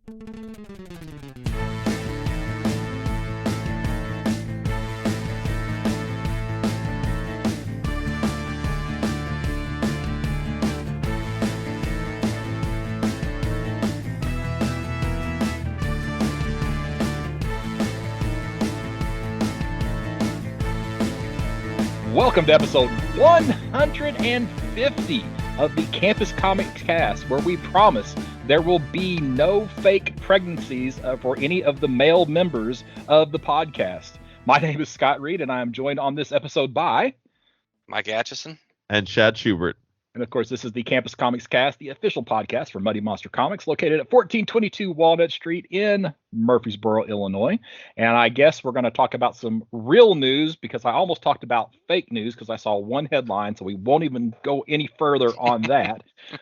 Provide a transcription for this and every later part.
Welcome to episode 150 of the Campus Comics Cast, where we promise there will be no fake pregnancies for any of the male members of the podcast. My name is Scott Reed, and I am joined on this episode by Mike Atchison and Chad Schubert. And of course, this is the Campus Comics Cast, the official podcast for Muddy Monster Comics, located at 1422 Walnut Street in Murfreesboro, Illinois. And I guess we're going to talk about some real news, because I almost talked about fake news because I saw one headline, so we won't even go any further on that.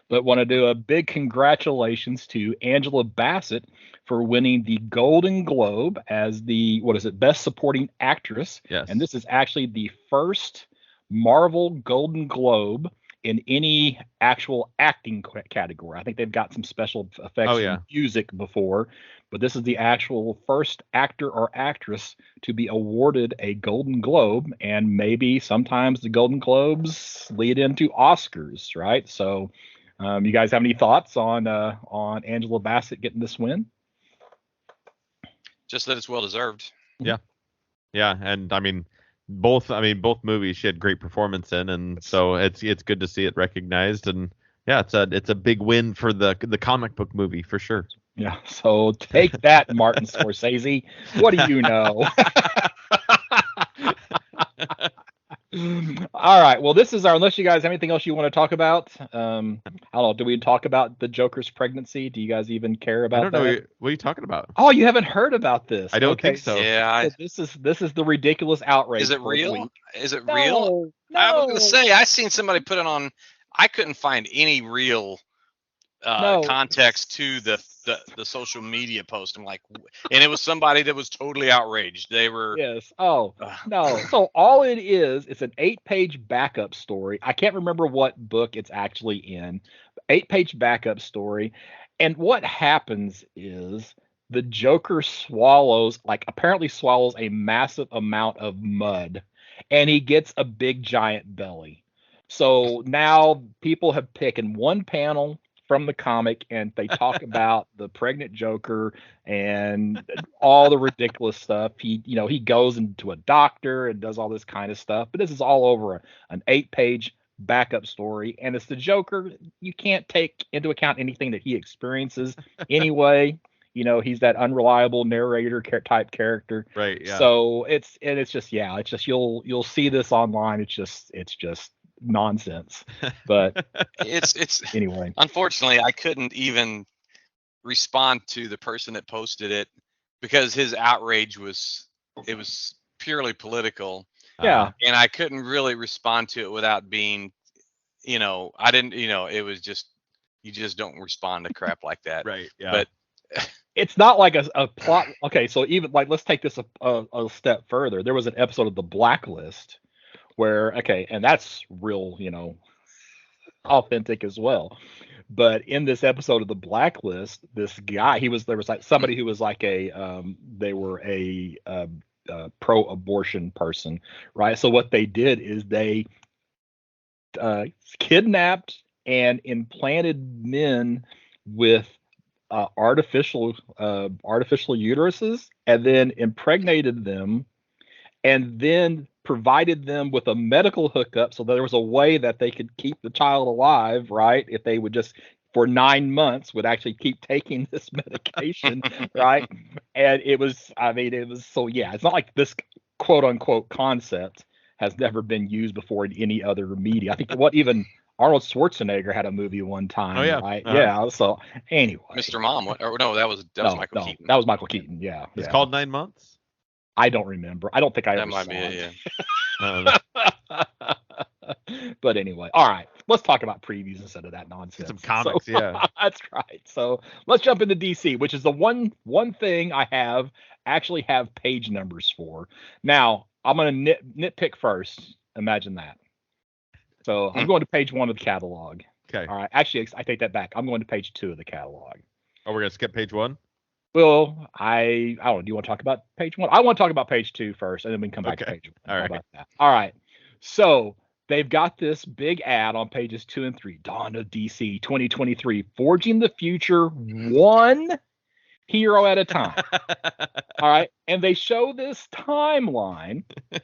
But want to do a big congratulations to Angela Bassett for winning the Golden Globe as the, Best Supporting Actress. Yes. And this is actually the first Marvel Golden Globe in any actual acting category. I think they've got some special effects and music before, but this is the actual first actor or actress to be awarded a Golden Globe, and maybe sometimes the Golden Globes lead into Oscars, right? So you guys have any thoughts on Angela Bassett getting this win? Just that it's well deserved. Yeah, and both movies she had great performance in, and so it's good to see it recognized, and it's a big win for the comic book movie for sure. Yeah, so take that, Martin Scorsese. What do you know? All right, well, this is unless you guys have anything else you want to talk about. I don't know, do we talk about the Joker's pregnancy? Do you guys even care about that? I don't know. What are you talking about? Oh, you haven't heard about this? I don't think so. Yeah. So this is the ridiculous outrage. Is it real? Is it No, real? No. I was going to say, I seen somebody put it on. I couldn't find any real context to the social media post. I'm like, and it was somebody that was totally outraged. They were. Yes. Oh, no. So all it is, it's an 8-page backup story. I can't remember what book it's actually in. 8-page backup story. And what happens is the Joker apparently swallows a massive amount of mud, and he gets a big giant belly. So now people have picked one panel from the comic, and they talk about the pregnant Joker and all the ridiculous stuff. He goes into a doctor and does all this kind of stuff, but this is all over an 8-page backup story, and it's the Joker. You can't take into account anything that he experiences anyway. He's that unreliable narrator type character. Right. Yeah. So it's just you'll see this online. It's just nonsense, but it's anyway. Unfortunately, I couldn't even respond to the person that posted it because his outrage was purely political. Yeah. And I couldn't really respond to it without being, I didn't, it was just, you just don't respond to crap like that. Right. Yeah. But it's not like a plot. Okay. So even let's take this a step further. There was an episode of The Blacklist where, and that's real, authentic as well. But in this episode of The Blacklist, this guy, there was like somebody who was like they were a pro-abortion person, right? So what they did is they kidnapped and implanted men with artificial uteruses, and then impregnated them, and then provided them with a medical hookup so that there was a way that they could keep the child alive, right? If they would just for 9 months would actually keep taking this medication, right? And it was so, it's not like this quote unquote concept has never been used before in any other media. I think even Arnold Schwarzenegger had a movie one time, right? Uh-huh. Yeah. So anyway, Mr. Mom, that was Michael Keaton. That was Michael Keaton. Yeah. It's called 9 months. I don't remember. I don't think I ever saw it. Yeah. But anyway, all right. Let's talk about previews instead of that nonsense. Some comics, yeah. That's right. So let's jump into DC, which is the one thing I actually have page numbers for. Now, I'm going to nitpick first. Imagine that. So I'm going to page 1 of the catalog. Okay. All right. Actually, I take that back. I'm going to page 2 of the catalog. Oh, we're going to skip page 1? Well, I don't know. Do you want to talk about page one? I want to talk about page two first, and then we can come back to Okay. page one. All How right. about that? All right. So they've got this big ad on pages 2 and 3. Dawn of DC 2023, forging the future one hero at a time. All right. And they show this timeline,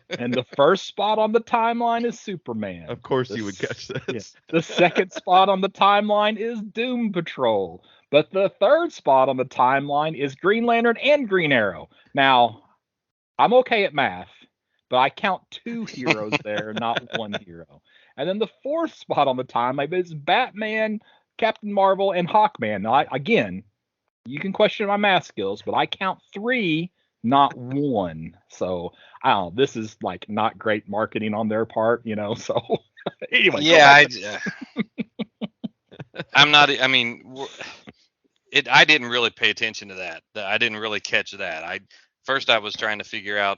and the first spot on the timeline is Superman. Of course you would catch Yeah. this. The second spot on the timeline is Doom Patrol. But the third spot on the timeline is Green Lantern and Green Arrow. Now, I'm okay at math, but I count 2 heroes there, not 1 hero. And then the fourth spot on the timeline is Batman, Captain Marvel, and Hawkman. Now, again, you can question my math skills, but I count 3, not 1. So I don't know. This is like not great marketing on their part, So anyway, Yeah, I'm not. I mean, I didn't really pay attention to that. I didn't really catch that. First I was trying to figure out,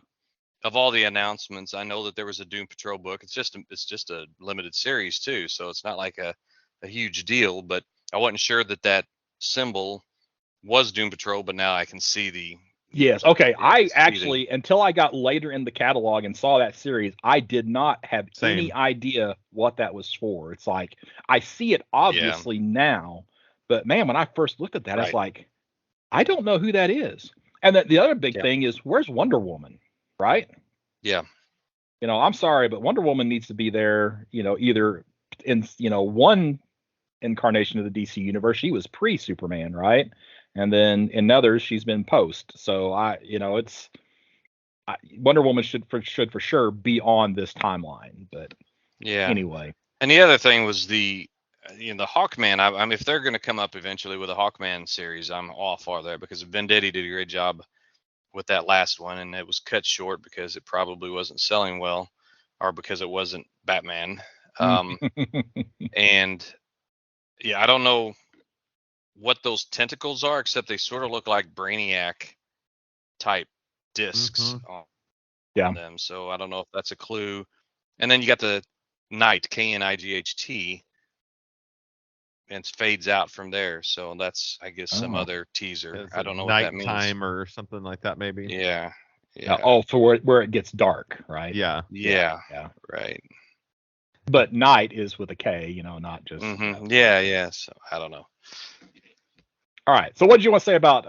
of all the announcements, I know that there was a Doom Patrol book. It's just a limited series too, so it's not like a huge deal. But I wasn't sure that symbol was Doom Patrol. But now I can see the. Yes. Okay. Yeah, I actually, until I got later in the catalog and saw that series, I did not have any idea what that was for. It's like I see it obviously now, but man, when I first looked at that, it's like I don't know who that is. And the other big thing is, where's Wonder Woman? Right? Yeah. I'm sorry, but Wonder Woman needs to be there. Either in one incarnation of the DC universe, she was pre-Superman, right? And then in others, she's been post. So Wonder Woman should for sure be on this timeline. But anyway. And the other thing was the Hawkman. I mean, if they're going to come up eventually with a Hawkman series, I'm all for that, because Venditti did a great job with that last one, and it was cut short because it probably wasn't selling well, or because it wasn't Batman. And yeah, I don't know what those tentacles are, except they sort of look like Brainiac type discs on them. So I don't know if that's a clue. And then you got the Knight, Knight, and it fades out from there. So that's, I guess, some other teaser. I don't know what that means. Nighttime or something like that, maybe. Yeah. For where it gets dark, right? Yeah. Right. But night is with a K, not just. Yeah. So I don't know. All right. So what did you want to say about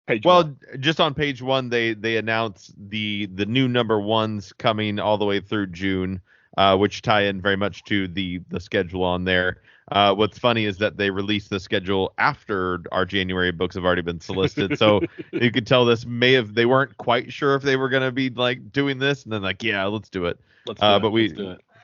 page one? Well, just on page one, they announced the new number ones coming all the way through June, which tie in very much to the schedule on there. What's funny is that they released the schedule after our January books have already been solicited, so you could tell they weren't quite sure if they were gonna be like doing this, and then like, yeah, let's do it.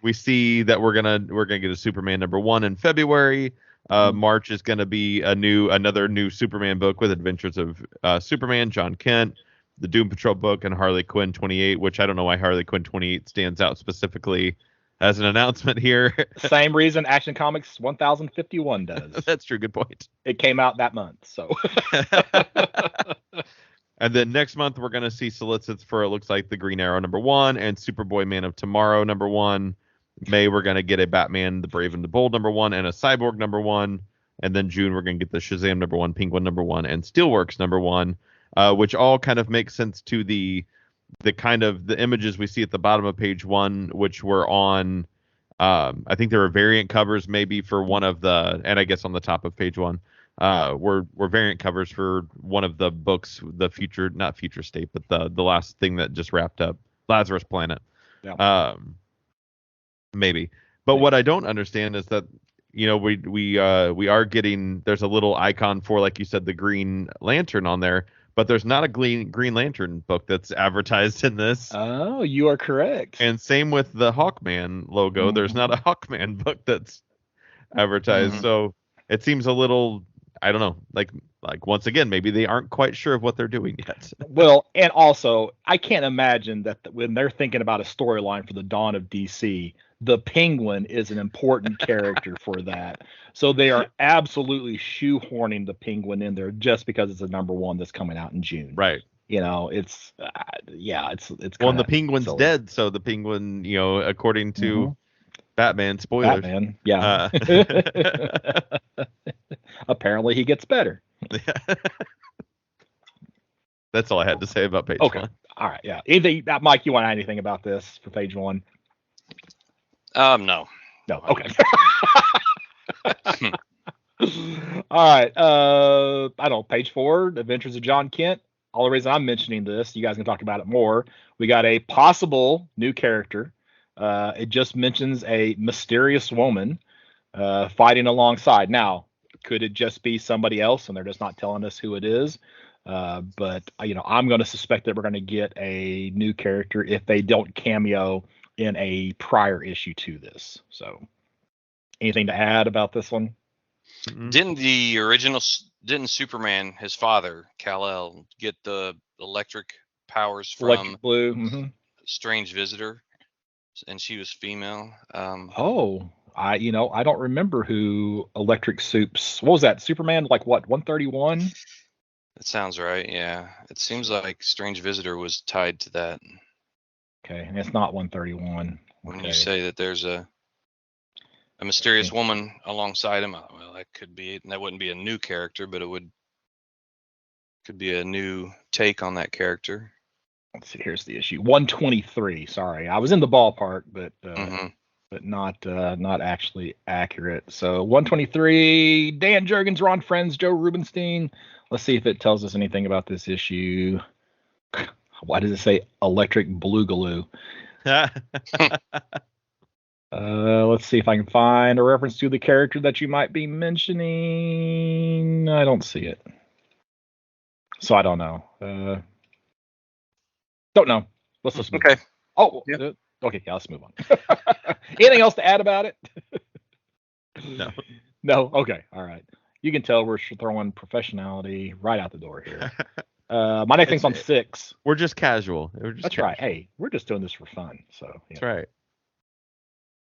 We see that we're gonna get a Superman number 1 in February. March is gonna be another new Superman book with Adventures of Superman, John Kent, the Doom Patrol book, and Harley Quinn 28, which I don't know why Harley Quinn 28 stands out specifically as an announcement here. Same reason Action Comics 1051 does. That's true. Good point. It came out that month, so. And then next month we're going to see solicits for, it looks like, the Green Arrow number 1 and Superboy Man of Tomorrow number 1. May we're going to get a Batman the Brave and the Bold number 1 and a Cyborg number 1. And then June we're going to get the Shazam number 1, Penguin number 1, and Steelworks number 1, which all kind of makes sense to the kind of the images we see at the bottom of page 1, which were on, I think there were variant covers maybe for one of the, and I guess on the top of page 1, were variant covers for one of the books, not future state, but the last thing that just wrapped up, Lazarus Planet. Yeah. Maybe. But what I don't understand is that, we are getting, there's a little icon for, like you said, the Green Lantern on there, but there's not a Green Lantern book that's advertised in this. Oh, you are correct. And same with the Hawkman logo. Mm-hmm. There's not a Hawkman book that's advertised. Mm-hmm. So it seems a little, I don't know, like once again, maybe they aren't quite sure of what they're doing yet. Well, and also, I can't imagine that when they're thinking about a storyline for the Dawn of DC, the Penguin is an important character for that. So they are absolutely shoehorning the Penguin in there just because it's a number 1 that's coming out in June. Right. It's well, and the Penguin's silly. Dead, so the Penguin, according to Batman, spoilers. Batman, yeah. Apparently he gets better. That's all I had to say about page Okay. one. All right. Yeah. Anything, Mike? You want to add anything about this for page one? No. No. Okay. All right. I don't know. Page 4, Adventures of John Kent. All the reason I'm mentioning this, you guys can talk about it more. We got a possible new character. It just mentions a mysterious woman fighting alongside. Now, could it just be somebody else and they're just not telling us who it is? But I'm going to suspect that we're going to get a new character if they don't cameo in a prior issue to this. So, anything to add about this one? Didn't Superman, his father, Kal-El, get the electric powers from Electric Blue. Mm-hmm. Strange Visitor, and she was female? I don't remember who Electric Soups. What was that? Superman, like what? 131? That sounds right. Yeah, it seems like Strange Visitor was tied to that. Okay, and it's not 131. When you say that there's a mysterious woman alongside him, well, that could be it. And that wouldn't be a new character, but could be a new take on that character. Let's see. Here's the issue. 123. Sorry, I was in the ballpark, but not actually accurate. So 123. Dan Jurgens, Ron Friends, Joe Rubenstein. Let's see if it tells us anything about this issue. Why does it say Electric Boogaloo? Let's see if I can find a reference to the character that you might be mentioning. I don't see it. So I don't know. Don't know. Let's just move on. Oh, yeah. Okay. Yeah, let's move on. Anything else to add about it? No. No? Okay. All right. You can tell we're throwing professionality right out the door here. My next thing's on 6. We're just casual. That's right. Hey, we're just doing this for fun. So yeah. That's right.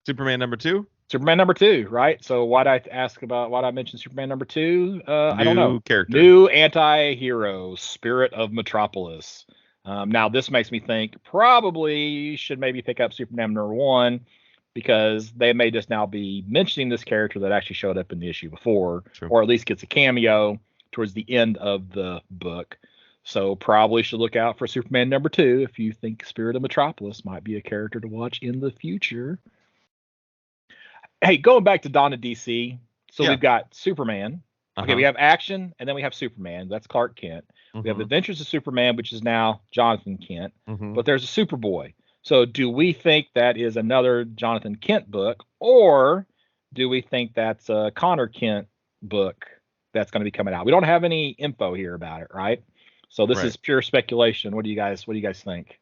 Superman number 2? Superman number 2, right? So why'd I mention Superman number 2? I don't know. Character. New anti-hero, Spirit of Metropolis. Now this makes me think probably should maybe pick up Superman number 1 because they may just now be mentioning this character that actually showed up in the issue before, or at least gets a cameo towards the end of the book. So probably should look out for Superman number 2 if you think Spirit of Metropolis might be a character to watch in the future. Hey, going back to Dawn of DC, so we've got Superman. Okay, we have Action, and then we have Superman. That's Clark Kent. We have the Adventures of Superman, which is now Jonathan Kent. But there's a Superboy. So do we think that is another Jonathan Kent book, or do we think that's a Connor Kent book that's going to be coming out? We don't have any info here about it, right? So this is pure speculation. What do you guys think?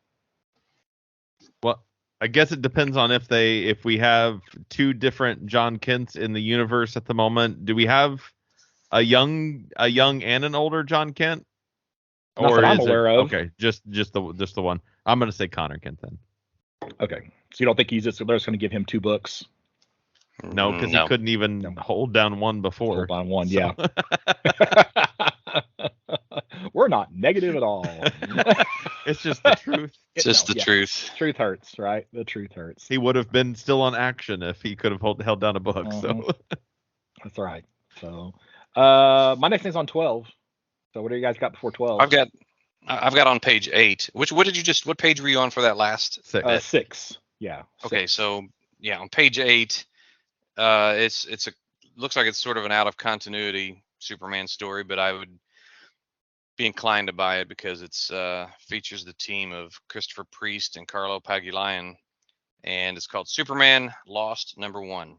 Well, I guess it depends on if we have 2 different John Kents in the universe at the moment. Do we have a young and an older John Kent? Not that I'm aware of. Okay, just the one. I'm gonna say Connor Kent then. Okay, so you don't think they're just going to give him 2 books? No, because he couldn't even hold down one before. Hold down one, so. Yeah. We're not negative at all. It's just the truth. It's just the truth. Truth hurts, right? The truth hurts. He would have been still on Action if he could have held down a book. So that's right. So my next thing's on 12. So what do you guys got before 12? I've got on page 8. What page were you on for that last? 6. Yeah. Okay, 6. So yeah, on page 8, it's looks like it's sort of an out of continuity Superman story, but I would be inclined to buy it because it's features the team of Christopher Priest and Carlo Pagulayan, and it's called Superman Lost number 1.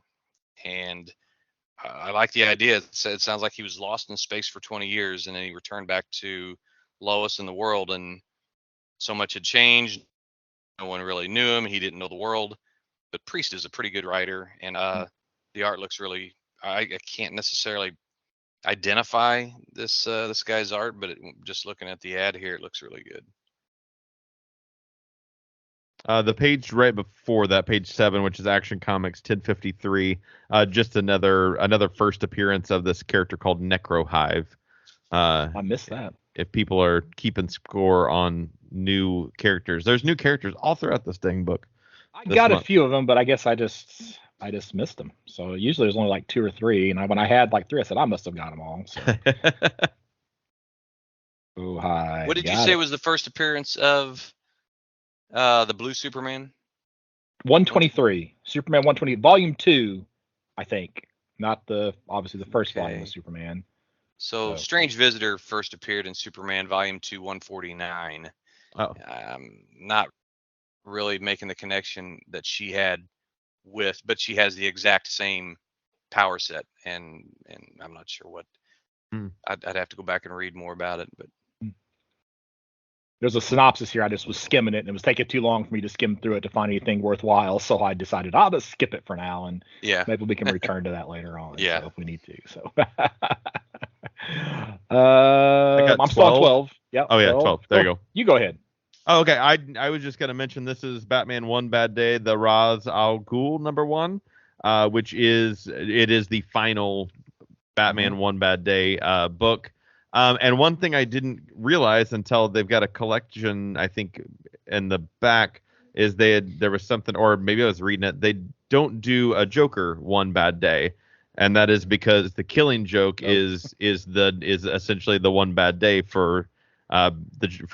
And I like the idea. It sounds like he was lost in space for 20 years, and then he returned back to Lois and the world, and so much had changed. No one really knew him. He didn't know the world. But Priest is a pretty good writer, and the art looks really. I can't necessarily identify this guy's art, but just looking at the ad here, it looks really good. The page right before that, page 7, which is Action Comics 1053, just another first appearance of this character called Necrohive. I missed that. If people are keeping score on new characters, there's new characters all throughout this dang book. I got a few of them, but I guess I just missed them. So usually there's only like 2 or 3, and when I had like 3, I said I must have got them all. So. Oh, hi. What did you say was the first appearance of the Blue Superman? 123. Superman 120. Volume 2, I think. Not obviously the first volume of Superman. So Strange Visitor first appeared in Superman Volume 2, 149. Oh. Not really making the connection that she had but she has the exact same power set, and I'm not sure what. I'd have to go back and read more about it, but there's a synopsis here. I just was skimming it, and it was taking too long for me to skim through it to find anything worthwhile. So I decided I'll just skip it for now, and maybe we can return to that later on. Yeah, so if we need to. So I'm still on 12. Yep. Oh yeah, 12. There you go. You go ahead. Oh, okay. I was just gonna mention this is Batman One Bad Day, the Ra's al Ghul #1, which is the final Batman One Bad Day book. And one thing I didn't realize until they've got a collection, I think, in the back, is there was something, or maybe I was reading it, they don't do a Joker One Bad Day, and that is because the Killing Joke is essentially the one bad day for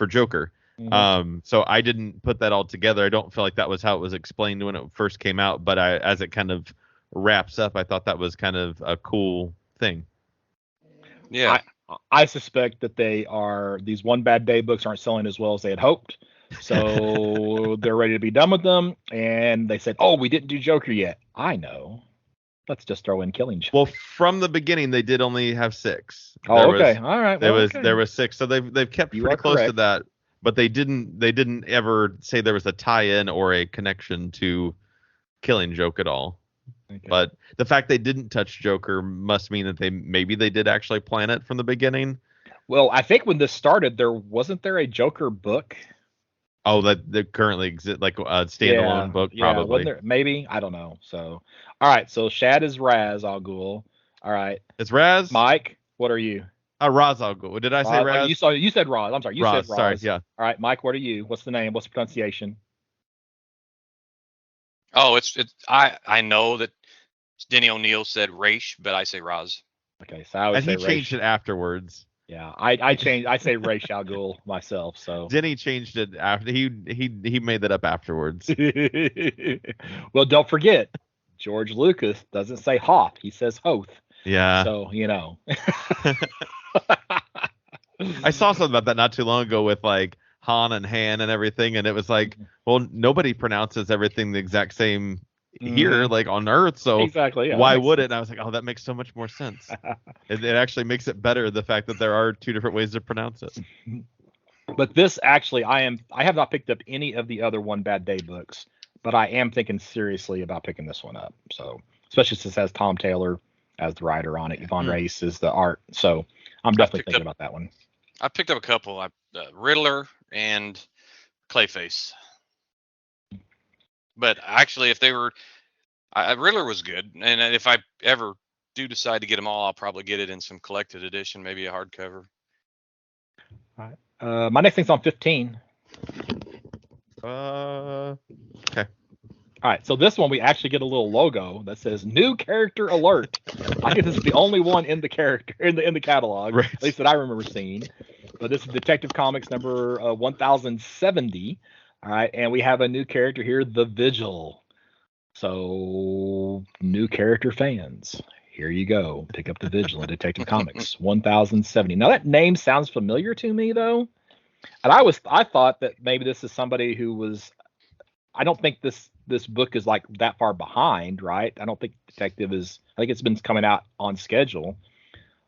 Joker. So I didn't put that all together. I don't feel like that was how it was explained when it first came out, but as it kind of wraps up, I thought that was kind of a cool thing. Yeah. I suspect that these One Bad Day books aren't selling as well as they had hoped. So they're ready to be done with them. And they said, oh, we didn't do Joker yet. I know. Let's just throw in Killing Joke. Well, from the beginning, they did only have 6. Oh, okay. All right. There was 6. So they've kept pretty close to that. But they didn't ever say there was a tie-in or a connection to Killing Joke at all. Okay. But the fact they didn't touch Joker must mean that maybe they did actually plan it from the beginning. Well, I think when this started, wasn't there a Joker book? Oh, that currently exists, like a standalone book, probably. Wasn't there? Maybe, I don't know. So, all right. So Shad is Ra's al Ghul. All right. It's Raz. Mike, what are you? Ra's al Ghul. Did I say Raz? You said Raz. I'm sorry. You said Raz. Sorry. Yeah. All right, Mike, what are you? What's the name? What's the pronunciation? Oh, I know that Denny O'Neil said Raish, but I say Raz. Okay, so I would say he changed it afterwards. Yeah, I changed. I say Ra's al Ghul myself. So Denny changed it after he made that up afterwards. Well, don't forget, George Lucas doesn't say Hoth; he says Hoth. Yeah. So I saw something about that not too long ago with like Han and Han and everything, and it was like, well, nobody pronounces everything the exact same here, like on Earth, so exactly, yeah, why would it? And I was like, oh, that makes so much more sense. It actually makes it better, the fact that there are 2 different ways to pronounce it. But this actually, I have not picked up any of the other One Bad Day books, but I am thinking seriously about picking this one up. So, especially since it has Tom Taylor as the writer on it, Yvonne Race is the art. So I'm definitely thinking about that one. I picked up a couple, Riddler and Clayface. But actually, if they were, Riddler was good, and if I ever do decide to get them all, I'll probably get it in some collected edition, maybe a hardcover. All right. My next thing's on 15. Okay. All right, so this one we actually get a little logo that says "New Character Alert." I think this is the only one in the catalog, right, at least that I remember seeing. But this is Detective Comics number 1070. All right, and we have a new character here, the Vigil. So, new character fans, here you go. Pick up the Vigil in Detective Comics 1070. Now that name sounds familiar to me though, and I thought that maybe this is somebody who was. I don't think this book is like that far behind, right? I don't think Detective is. I think it's been coming out on schedule.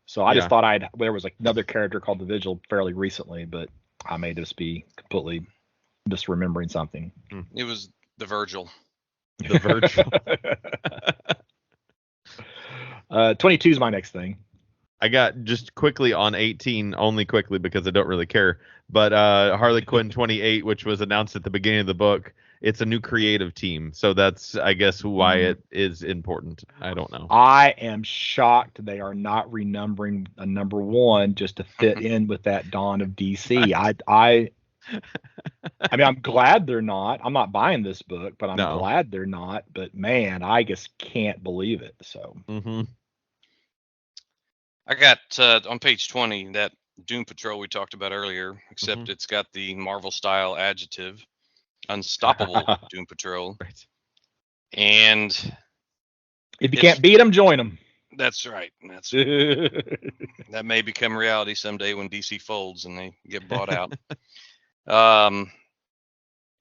So I just thought there was like another character called the Vigil fairly recently, but I may just be completely misremembering something. It was the Virgil. The Virgil. 22 is my next thing. I got just quickly on 18, only quickly because I don't really care. But Harley Quinn 28, which was announced at the beginning of the book, it's a new creative team. So that's, I guess, why it is important. I don't know. I am shocked they are not renumbering a number 1 just to fit in with that dawn of DC. I mean, I'm glad they're not. I'm not buying this book, but I'm glad they're not. But man, I just can't believe it. So. I got on page 20 that Doom Patrol we talked about earlier, except Mhm. it's got the Marvel style adjective, Unstoppable Doom Patrol. Right. And If you it's can't beat them, join them. that's right. That may become reality someday when DC folds and they get bought out.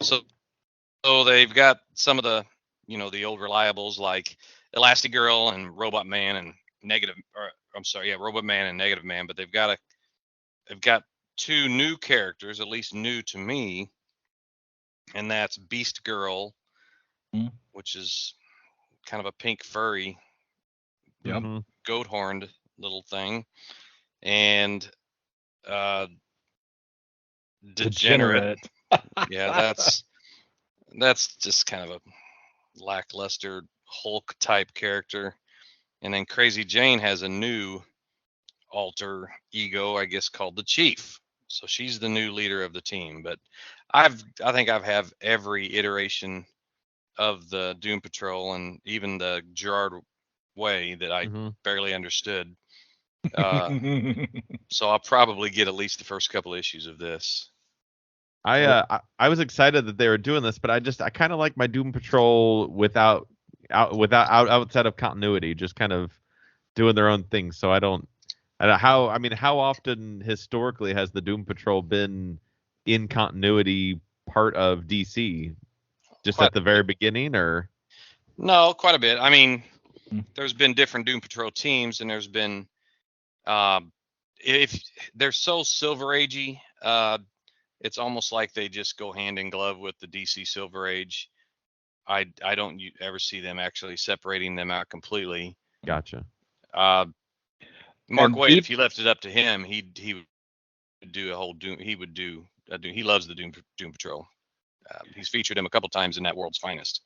So they've got some of the the old reliables like Elastigirl and Robot Man and Robot Man and Negative Man, but they've got two new characters, at least new to me, and that's Beast Girl, which is kind of a pink furry, goat horned little thing, and Degenerate. Yeah, that's just kind of a lackluster Hulk type character. And then Crazy Jane has a new alter ego, I guess, called the Chief. So she's the new leader of the team. But I think I've have every iteration of the Doom Patrol and even the Gerard Way that I barely understood. So I'll probably get at least the first couple issues of this. I was excited that they were doing this, but I kind of like my Doom Patrol outside of continuity, just kind of doing their own thing. So I don't how often historically has the Doom Patrol been in continuity part of DC? Just at the very beginning, or? No, quite a bit. I mean, there's been different Doom Patrol teams, and there's been if they're so Silver Agey, it's almost like they just go hand in glove with the DC Silver Age. I don't ever see them actually separating them out completely. Gotcha. Mark Waid, if you left it up to him, he would do a whole Doom. He would do a Doom. He loves the Doom Patrol. He's featured him a couple times in that World's Finest.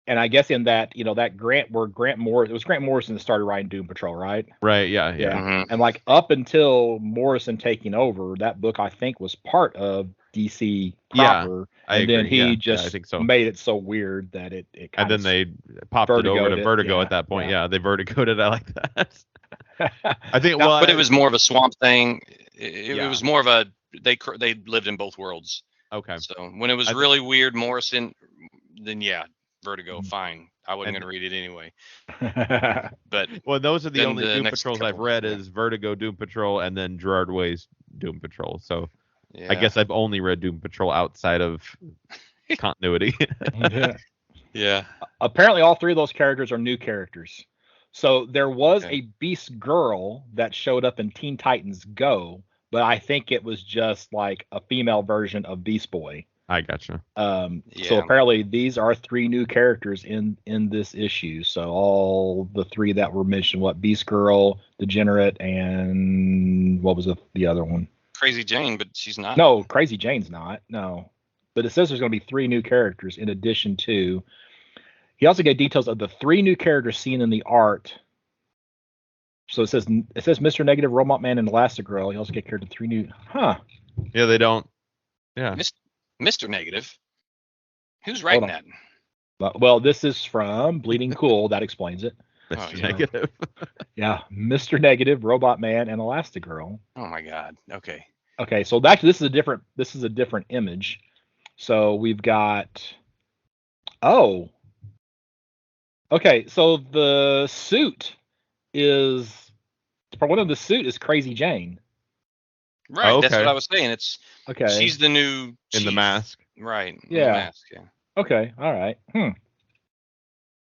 And I guess in that, that Grant Morrison that started writing Doom Patrol, right? Right. Yeah. And like up until Morrison taking over, that book I think was part of DC proper. I and agree. Then he I think so. made it so weird that it kind of. And then they popped it over to Vertigo at that point. Yeah, they Vertigoed it. I like that. I think. But it was more of a Swamp Thing. It was more of a they lived in both worlds. Okay. So when it was really weird, Morrison, then Vertigo, fine. I wasn't going to read it anyway. But those are the only Doom Patrols I've read is Vertigo Doom Patrol and then Gerard Way's Doom Patrol. So I guess I've only read Doom Patrol outside of continuity. Yeah. Apparently all three of those characters are new characters. So there was a Beast Girl that showed up in Teen Titans Go, but I think it was just like a female version of Beast Boy. I gotcha. So apparently these are three new characters in this issue. So all the three that were mentioned, Beast Girl, Degenerate, and what was the other one? Crazy Jane, but she's not. No, Crazy Jane's not. No. But it says there's going to be three new characters in addition to. He also gave details of the three new characters seen in the art. So it says Mr. Negative, Robot Man, and Elastigirl. He also gave character three new. Huh. Yeah, they don't. Yeah. Mr. Negative. Who's writing that? Well, this is from Bleeding Cool. That explains it. Mr. Negative. Yeah, Mr. Negative, Robot Man, and Elastigirl. Oh my God. Okay. Okay, so actually this is a different image. So we've got. Oh. Okay, so the suit is one of the suit is Crazy Jane. Right, that's what I was saying. It's okay. She's the new chief. In the mask. Right. Yeah. In the mask, Okay. All right.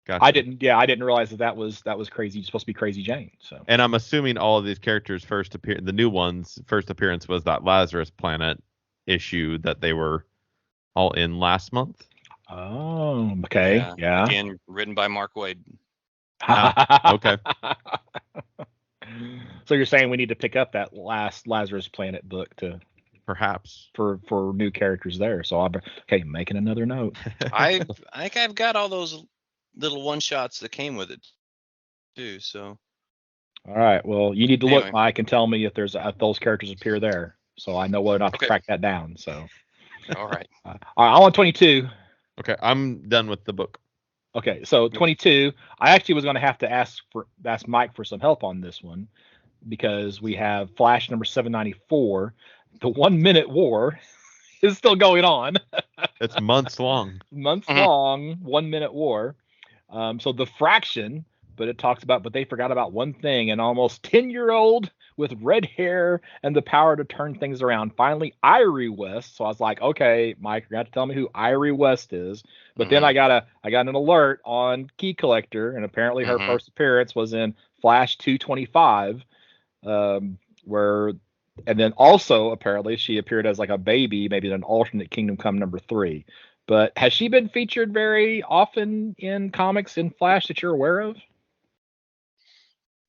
Gotcha. I didn't realize that was Crazy. Supposed to be Crazy Jane. So. And I'm assuming all of these characters the new ones first appearance was that Lazarus Planet issue that they were all in last month. Oh, okay. Yeah. Again, written by Mark Waid. Okay. So you're saying we need to pick up that last Lazarus Planet book to perhaps for new characters there. So I'm making another note. I think I've got all those little one shots that came with it too. So. All right. Well, you need to look, Mike, and tell me if those characters appear there, so I know whether or not to track that down. So. All right. All right. I'm on 22. Okay, I'm done with the book. Okay, so 22. I actually was going to have to ask Mike for some help on this one. because we have Flash number 794. The 1 minute war is still going on. It's months long. Months long, 1 minute war. So the Fraction, but they forgot about one thing: an almost 10-year-old with red hair and the power to turn things around. Finally, Irie West. So I was like, okay, Mike, you're gonna have to tell me who Irie West is. But then I got an alert on Key Collector, and apparently her first appearance was in Flash 225, where, and then also apparently she appeared as like a baby, maybe in an alternate Kingdom Come number 3. But has she been featured very often in comics in Flash that you're aware of?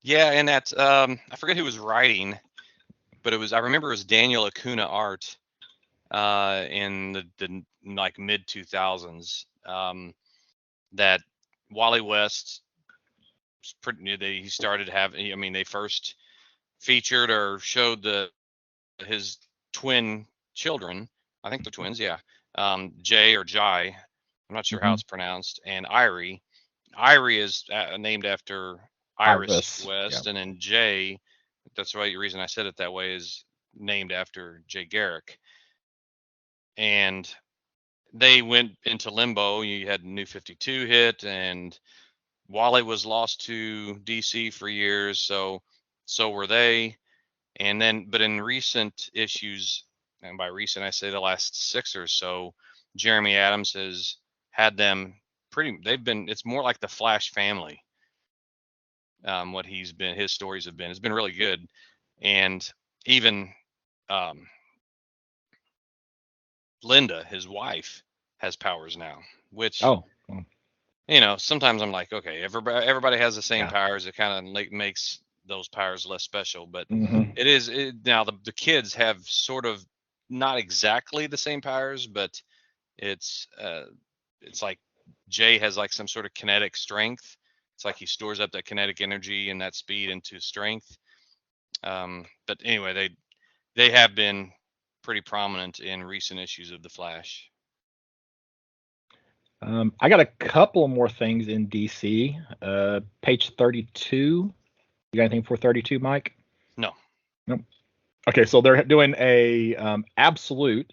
Yeah, and that's I forget who was writing, but I remember it was Daniel Acuna art in the like mid 2000s, that Wally West he started having, I mean, they first featured or showed his twin children. I think they're twins, yeah. Jay or Jai, I'm not sure how it's pronounced, and Irie. Irie is named after Iris West, yeah. and then Jay, that's the right reason I said it that way, is named after Jay Garrick. And they went into limbo. You had New 52 hit, and Wally was lost to DC for years, so were they. And then, but in recent issues, and by recent I say the last 6 or so, Jeremy Adams has had them it's more like the Flash family. What his stories have been, it's been really good. And even Linda, his wife, has powers now, which, sometimes I'm like, okay, everybody has the same powers. It kind of makes those powers less special, but now the kids have sort of not exactly the same powers, but it's like Jay has like some sort of kinetic strength. It's like he stores up that kinetic energy and that speed into strength. But anyway, they have been pretty prominent in recent issues of the Flash. I got a couple more things in DC. Page 32. You got anything for 32, Mike? No. Nope. Okay, so they're doing a absolute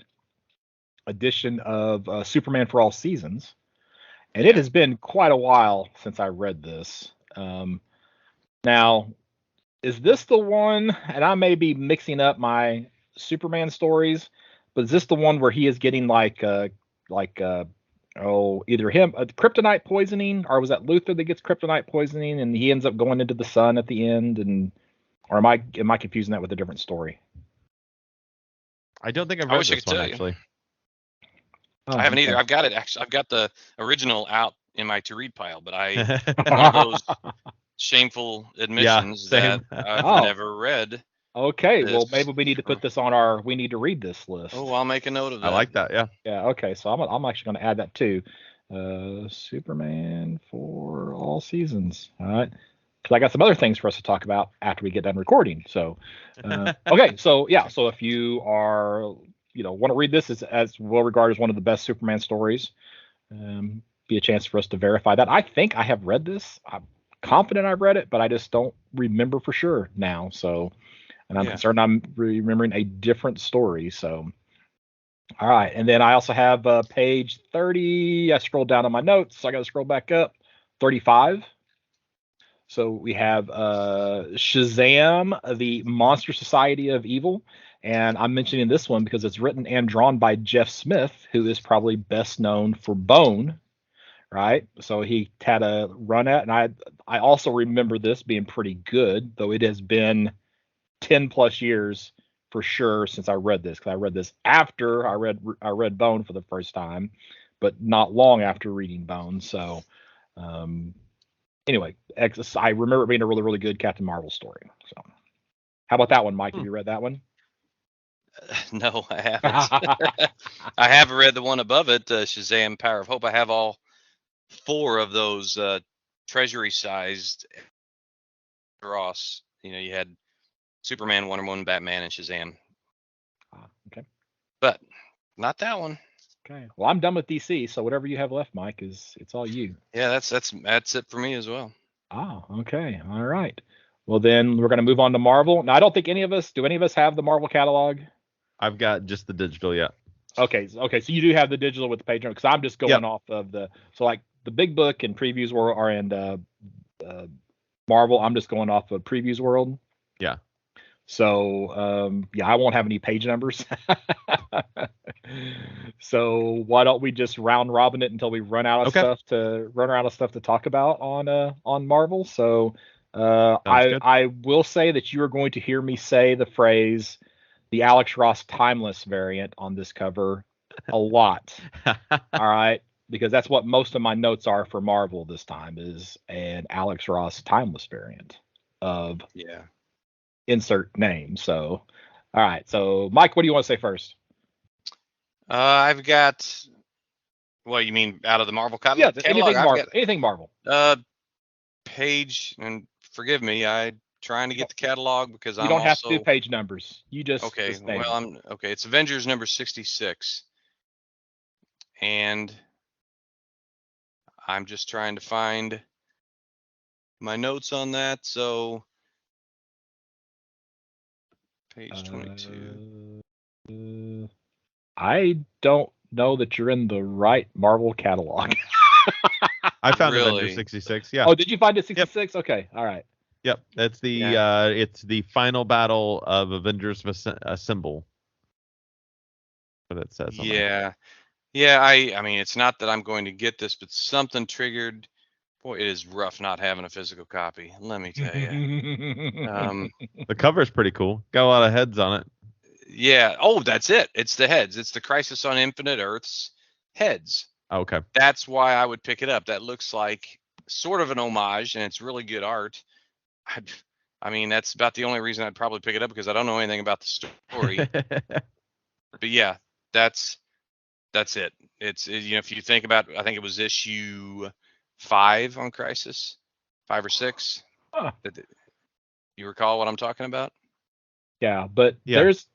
edition of Superman for All Seasons, and it has been quite a while since I read this. Now, is this the one? And I may be mixing up my Superman stories, but is this the one where he is getting either him kryptonite poisoning, or was that Luthor that gets kryptonite poisoning and he ends up going into the sun at the end? And or am I confusing that with a different story? I don't think I've read this one actually. Oh, I haven't either. I've got it actually. I've got the original out in my to read pile, but one of those shameful admissions that I've never read. Okay, well maybe we need to put this on our we need to read this list. Oh, I'll make a note of that. I like that. Yeah. Yeah. Okay, so I'm actually going to add that too. Superman for All Seasons. All right. Because I got some other things for us to talk about after we get done recording. So, okay. So yeah. So if you are, want to read this as well regarded as one of the best Superman stories, be a chance for us to verify that. I think I have read this. I'm confident I've read it, but I just don't remember for sure now. So, and I'm concerned I'm remembering a different story. So, all right. And then I also have page 30. I scrolled down on my notes, so I got to scroll back up. 35. So we have Shazam, the Monster Society of Evil. And I'm mentioning this one because it's written and drawn by Jeff Smith, who is probably best known for Bone, right? So he had a run at, and I also remember this being pretty good, though it has been 10 plus years for sure since I read this, because I read this after I read Bone for the first time, but not long after reading Bone. So anyway, I remember it being a really, really good Captain Marvel story. So how about that one, Mike? Have you read that one? No, I haven't. I have read the one above it, Shazam Power of Hope. I have all 4 of those treasury-sized Ross. You had Superman, Wonder Woman, Batman, and Shazam. Okay. But not that one. Okay. Well, I'm done with DC, so whatever you have left, Mike, it's all you. Yeah, that's it for me as well. Okay. All right. Well, then we're going to move on to Marvel. Now, I don't think any of us have the Marvel catalog? I've got just the digital, yeah. Okay, so you do have the digital with the page number, because I'm just going off of like the big book and Previews World are in Marvel. I'm just going off of Previews World. Yeah. So I won't have any page numbers. So why don't we just round robin it until we run out of stuff to talk about on Marvel? So I will say that you are going to hear me say the phrase the Alex Ross timeless variant on this cover a lot. All right, because that's what most of my notes are for Marvel this time, is an Alex Ross timeless variant of insert name. So all right, so Mike, what do you want to say first? I've got, what you mean, out of the Marvel catalog? Yeah, anything Marvel. Page, and forgive me, I'm trying to get the catalog because you don't have to do page numbers. You just It's Avengers number 66, and I'm just trying to find my notes on that. So page 22. I don't know that you're in the right Marvel catalog. I found Avengers 66. Yeah. Oh, did you find it 66? Yep. Okay. All right. Yep. That's the it's the final battle of Avengers Assemble. What it says. Yeah. Yeah. I mean, it's not that I'm going to get this, but something triggered. Boy, it is rough not having a physical copy. Let me tell you. The cover is pretty cool. Got a lot of heads on it. Yeah. Oh, that's it. It's the heads. It's the Crisis on Infinite Earths heads. Okay. That's why I would pick it up. That looks like sort of an homage, and it's really good art. I mean, that's about the only reason I'd probably pick it up, because I don't know anything about the story. But yeah, that's it. It's, if you think about, I think it was issue 5 on Crisis, 5 or 6. Huh. You recall what I'm talking about? Yeah, but that's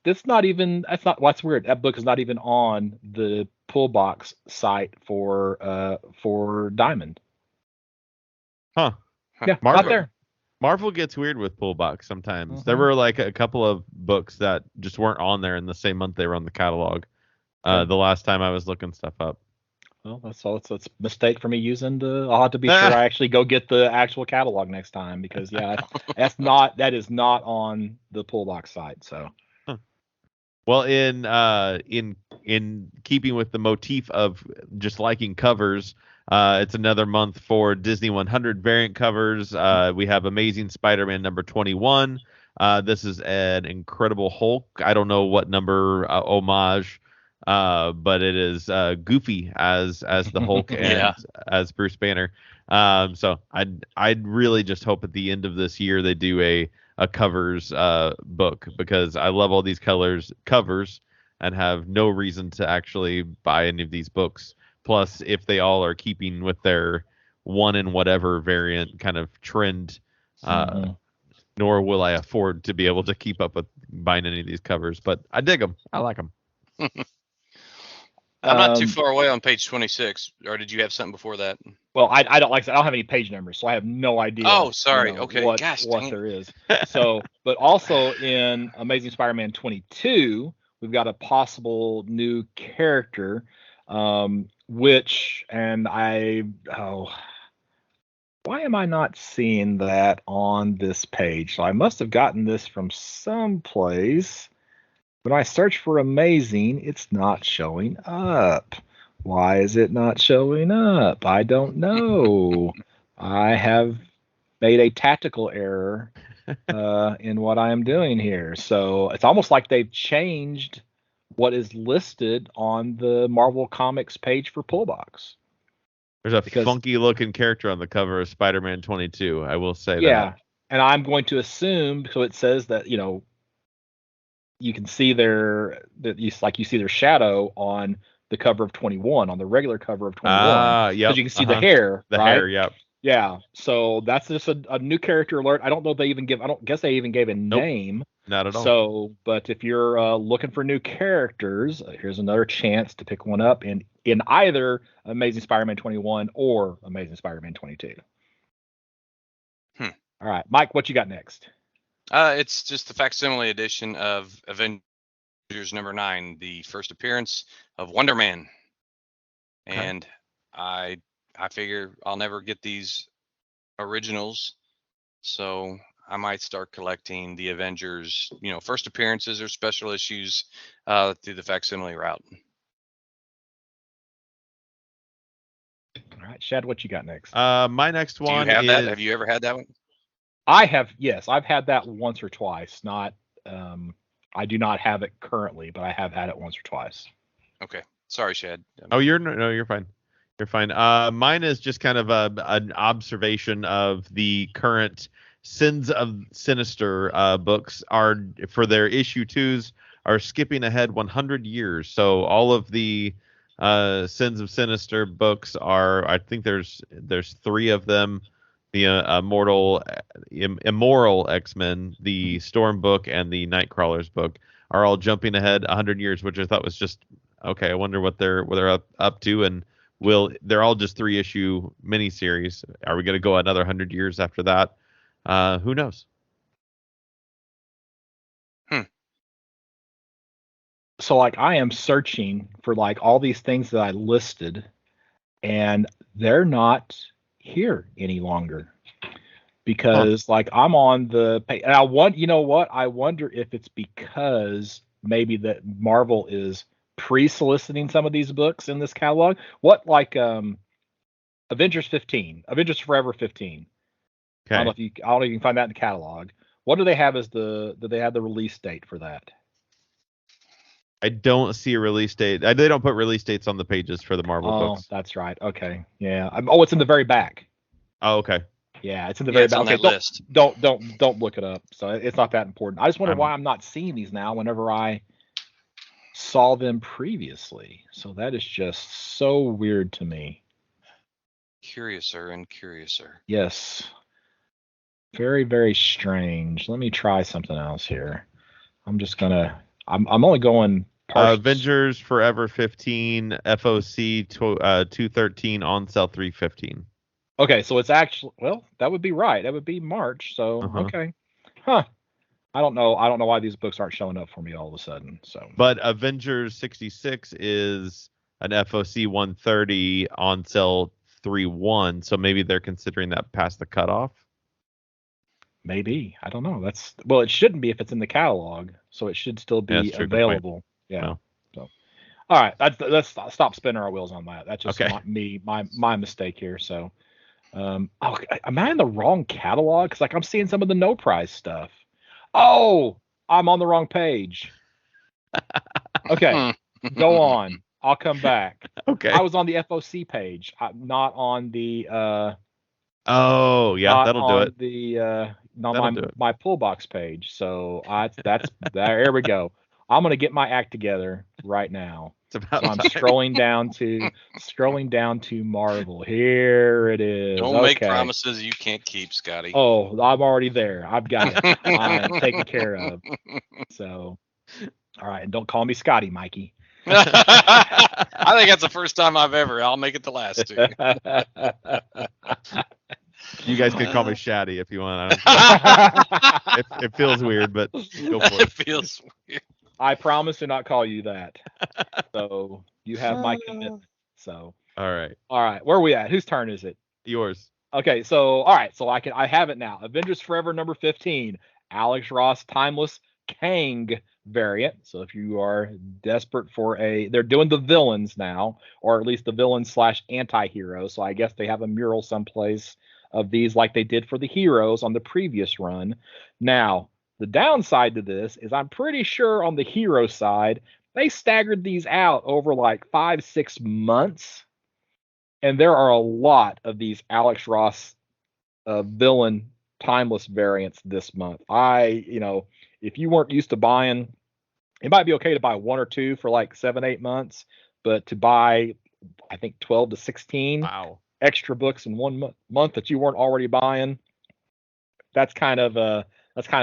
what's weird. That book is not even on the pull box site for Diamond. Huh. Yeah, not there. Marvel gets weird with pull box sometimes. Mm-hmm. There were like a couple of books that just weren't on there in the same month they were on the catalog. The last time I was looking stuff up. Well, that's a mistake for me using I'll have to be sure I actually go get the actual catalog next time, because that is not on the pull box site. So, well, in keeping with the motif of just liking covers, it's another month for Disney 100 variant covers. We have Amazing Spider-Man number 21. This is an Incredible Hulk. I don't know what number homage. But it is Goofy as the Hulk and as Bruce Banner. So I'd really just hope at the end of this year they do a covers book, because I love all these covers and have no reason to actually buy any of these books. Plus, if they all are keeping with their one and whatever variant kind of trend, nor will I afford to be able to keep up with buying any of these covers. But I dig them. I like them. I'm not too far away on page 26, or did you have something before that? Well, I don't like that. I don't have any page numbers, so I have no idea. Oh, sorry. Okay. What there is. So, but also in Amazing Spider-Man 22, we've got a possible new character, why am I not seeing that on this page? So I must have gotten this from someplace. When I search for Amazing, it's not showing up. Why is it not showing up? I don't know. I have made a tactical error in what I am doing here. So it's almost like they've changed what is listed on the Marvel Comics page for Pullbox. There's a funky looking character on the cover of Spider-Man 22. I will say that. Yeah, and I'm going to assume, so it says that, you can see you see their shadow on the cover of 21, on the regular cover of 21. Because you can see the hair. The right? hair, yep. Yeah. So that's just a new character alert. I don't know if I don't guess they even gave a name. Not at all. So, but if you're looking for new characters, here's another chance to pick one up in either Amazing Spider-Man 21 or Amazing Spider-Man 22. All right, Mike, what you got next? It's just the facsimile edition of Avengers #9, the first appearance of Wonder Man. Okay. And I figure I'll never get these originals, so I might start collecting the Avengers, first appearances or special issues through the facsimile route. All right, Shad, what you got next? My next Do you one have that? is. Have you ever had that one? I have, yes, I've had that once or twice. Not, I do not have it currently, but I have had it once or twice. Okay, sorry, Shad. Oh, you're fine. You're fine. Mine is just kind of an observation of the current Sins of Sinister books are for their issue 2s are skipping ahead 100 years. So all of the Sins of Sinister books are, I think there's 3 of them. The Immoral X-Men, the Storm book, and the Nightcrawlers book are all jumping ahead 100 years, which I thought was just okay. I wonder what they're up to, and they're all just 3-issue miniseries. Are we going to go another 100 years after that? Who knows? So like I am searching for like all these things that I listed, and they're not here any longer because like I'm on the page, and you know what? I wonder if it's because maybe that Marvel is pre-soliciting some of these books in this catalog. What like Avengers 15, Avengers Forever 15. I don't know Okay. if you can find that in the catalog. What do they have as do they have the release date for that? I don't see a release date. They don't put release dates on the pages for the Marvel Oh, books. that's right. Okay. Yeah. Oh, it's in the very back. Oh, okay. Yeah, it's in the Yeah, very it's back. on Okay, that list. don't look it up. So it's not that important. I just wonder I'm why I'm not seeing these now whenever I saw them previously. So that is just so weird to me. Curiouser and curiouser. Yes. Very, very strange. Let me try something else here. I'm only going partial. Avengers Forever 15, FOC 213, on sale 315. Okay, so it's actually, well, that would be right. That would be March. So Uh-huh. okay. Huh. I don't know why these books aren't showing up for me all of a sudden. So But Avengers 66 is an FOC 130 on sale 3-1, so maybe they're considering that past the cutoff. maybe. I don't know. Well, it shouldn't be if it's in the catalog, so it should still Yeah, be that's true. Good point. available. Yeah. Well. So all right, let's stop spinning our wheels on that. That's just Okay. my mistake here. So am I in the wrong catalog? Because like I'm seeing some of the no prize stuff. Oh, I'm on the wrong page. Okay, go on. I'll come back. Okay. I was on the FOC page, not on the Oh, yeah, not that'll do on it. the not That'll do it. my pull box page. So that's there we go. I'm gonna get my act together right now. It's about So I'm time. scrolling down to Marvel. Here it is. Don't make Okay. promises you can't keep, Scotty. Oh, I'm already there. I've got it. I'm taken care of. So, all right, and don't call me Scotty, Mikey. I think that's the first time I've ever. I'll make it the last two. You guys can call me Shaddy if you want. I don't care. It feels weird, but go for It it. feels weird. I promise to not call you that. So you have my commitment. So All right. where are we at? Whose turn is it? Yours. Okay, so all right, so I have it now. Avengers Forever number 15, Alex Ross Timeless Kang variant. So if you are desperate for they're doing the villains now, or at least the villain / anti-hero. So I guess they have a mural someplace of these like they did for the heroes on the previous run. Now, the downside to this is I'm pretty sure on the hero side, they staggered these out over like 5-6 months. And there are a lot of these Alex Ross villain timeless variants this month. If you weren't used to buying, it might be okay to buy 1 or 2 for like 7-8 months, but to buy, I think 12 to 16 Wow. extra books in 1 month that you weren't already buying, that's kind of a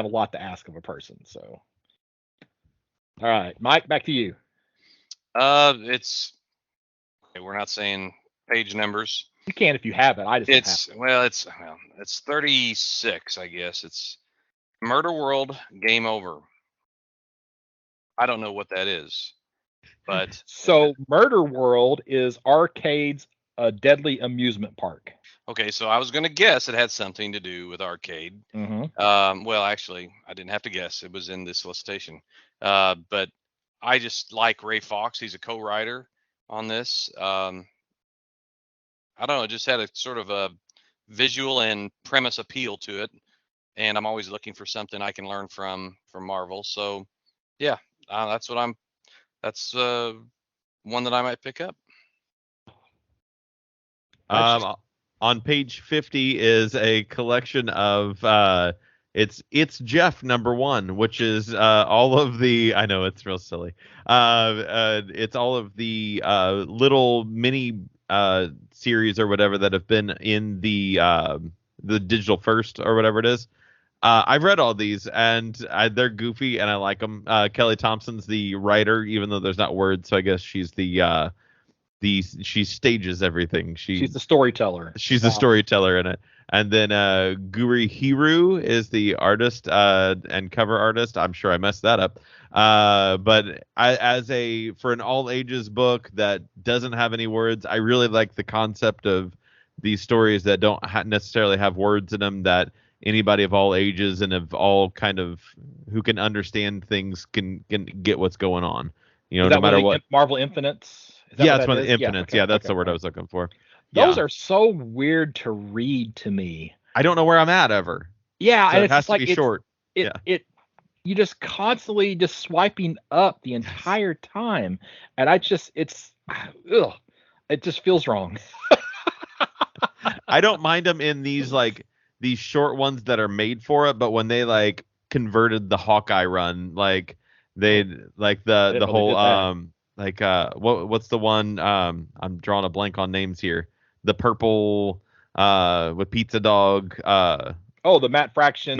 lot to ask of a person. So, all right, Mike, back to you. We're not saying page numbers. You can if you have it. I just don't have it. It's 36, I guess. It's Murder World Game Over. I don't know what that is, but So Murder World is arcades, a deadly amusement park. okay. So I was gonna guess it had something to do with arcade. Well, actually, I didn't have to guess. It was in this solicitation. But I just like Ray Fox. He's a co-writer on this. I don't know. It just had a sort of a visual and premise appeal to it, and I'm always looking for something I can learn from Marvel. So, yeah, that's what I'm. That's one that I might pick up. On page 50 is a collection of it's Jeff #1, which is all of the, I know it's real silly. It's all of the little mini series or whatever that have been in the digital first or whatever it is. I've read all these and they're goofy and I like them. Kelly Thompson's the writer, even though there's not words, so I guess she's she stages everything. She's the storyteller. She's the storyteller in it. And then Guri Hiru is the artist and cover artist. I'm sure I messed that up. But for an all ages book that doesn't have any words, I really like the concept of these stories that don't necessarily have words in them, that anybody of all ages and of all kind of who can understand things can get what's going on. You know, no matter what. Marvel Infinites. Yeah, it's one of the Infinites. Yeah, that's the word I was looking for. Those are so weird to read to me. I don't know where I'm at ever. Yeah, so and it has to be short. You just constantly just swiping up the entire time, and it just feels wrong. I don't mind them in these short ones that are made for it, but when they converted the Hawkeye run, the whole what's the one, I'm drawing a blank on names here, the purple with Pizza Dog, the Matt Fraction,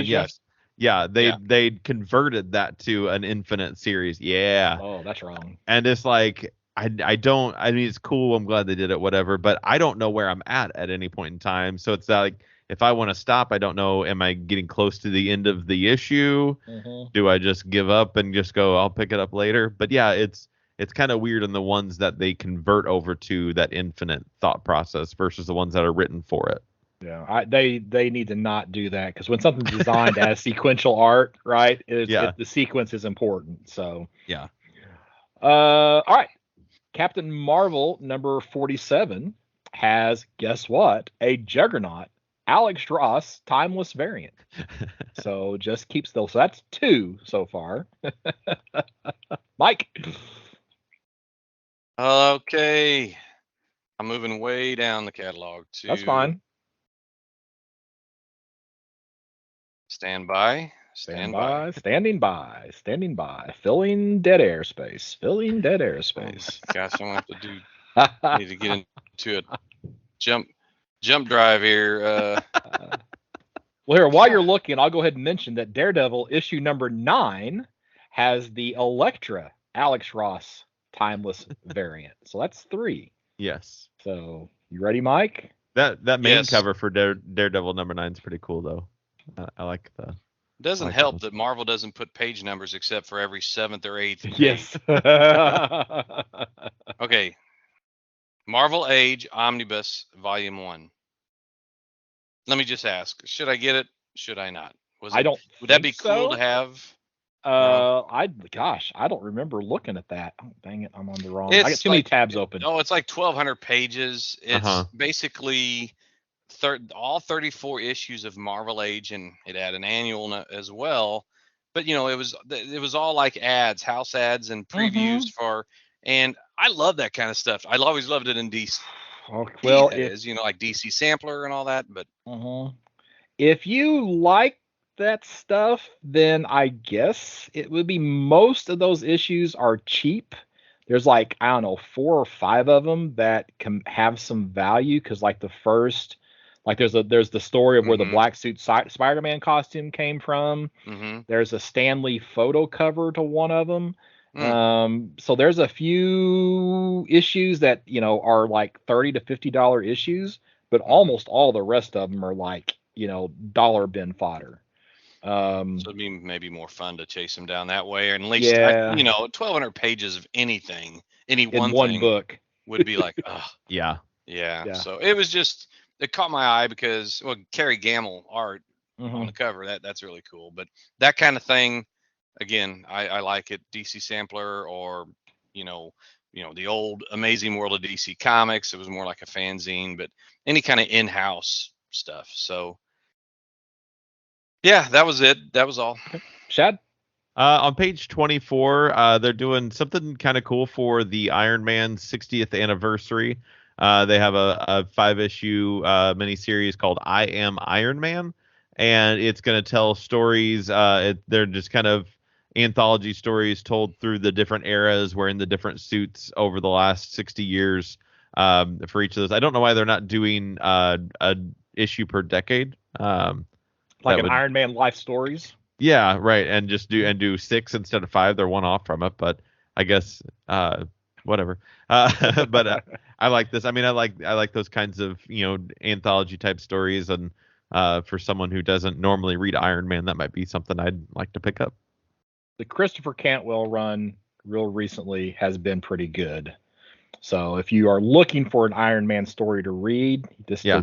yes. Yeah, they converted that to an Infinite series. Yeah. Oh, that's wrong. And it's I mean, it's cool, I'm glad they did it, whatever, but I don't know where I'm at any point in time. So it's if I want to stop, I don't know, am I getting close to the end of the issue? Mm-hmm. Do I just give up and just go, I'll pick it up later? But yeah, it's kind of weird in the ones that they convert over to that infinite thought process versus the ones that are written for it. Yeah, they need to not do that, because when something's designed as sequential art, right, the sequence is important. So yeah. All right. Captain Marvel #47 has, guess what, a juggernaut, Alex Ross timeless variant. So just keeps those. So that's 2 so far. Mike. Okay. I'm moving way down the catalog to. That's fine. Stand by. Standing by. Filling dead airspace. Oh, gosh, I'm going to have to need to get into a jump drive here. Well, here, while you're looking, I'll go ahead and mention that Daredevil issue #9 has the Elektra Alex Ross timeless variant. So that's 3. Yes. So you ready, Mike? That main cover for Daredevil #9 is pretty cool, though. I like the. Doesn't help that Marvel doesn't put page numbers except for every 7th or 8th page. Yes. Okay. Marvel Age Omnibus Volume 1. Let me just ask, should I get it? Should I not? Would that be cool to have? I don't remember looking at that. Oh, dang it, I'm on the wrong. I got too many tabs open. Oh, it's 1,200 pages. It's basically all 34 issues of Marvel Age, and it had an annual as well. But it was all like ads, house ads, and previews for. And I love that kind of stuff. I always loved it in DC. Well, like DC Sampler and all that. But if you like that stuff, then I guess it would be, most of those issues are cheap. There's 4 or 5 of them that can have some value, because the first, there's the story of where the black suit Spider-Man costume came from. There's a Stan Lee photo cover to one of them. So there's a few issues that are like $30 to $50 issues, but almost all the rest of them are like dollar bin fodder. So it'd be maybe more fun to chase them down that way, or at least Yeah, 1,200 pages of anything, any in one one thing book. would be like, oh, Yeah. yeah. So it caught my eye because Carrie Gamble art on the Mhm. cover, that's really cool. But that kind of thing, again, I like it. DC Sampler, or the old Amazing World of DC Comics. It was more like a fanzine, but any kind of in-house stuff. So yeah, that was it. That was all. Okay. Shad? On page 24, they're doing something kind of cool for the Iron Man 60th anniversary. They have a 5-issue miniseries called I Am Iron Man, and it's going to tell stories. They're just kind of anthology stories told through the different eras, wearing the different suits over the last 60 years for each of those. I don't know why they're not doing a issue per decade. Like That an would Iron Man life stories. Yeah, right, and just do 6 instead of 5. They're one off from it, but I guess whatever. But I like this. I mean, I like those kinds of anthology type stories, and for someone who doesn't normally read Iron Man, that might be something I'd like to pick up. The Christopher Cantwell run real recently has been pretty good. So if you are looking for an Iron Man story to read, Yeah.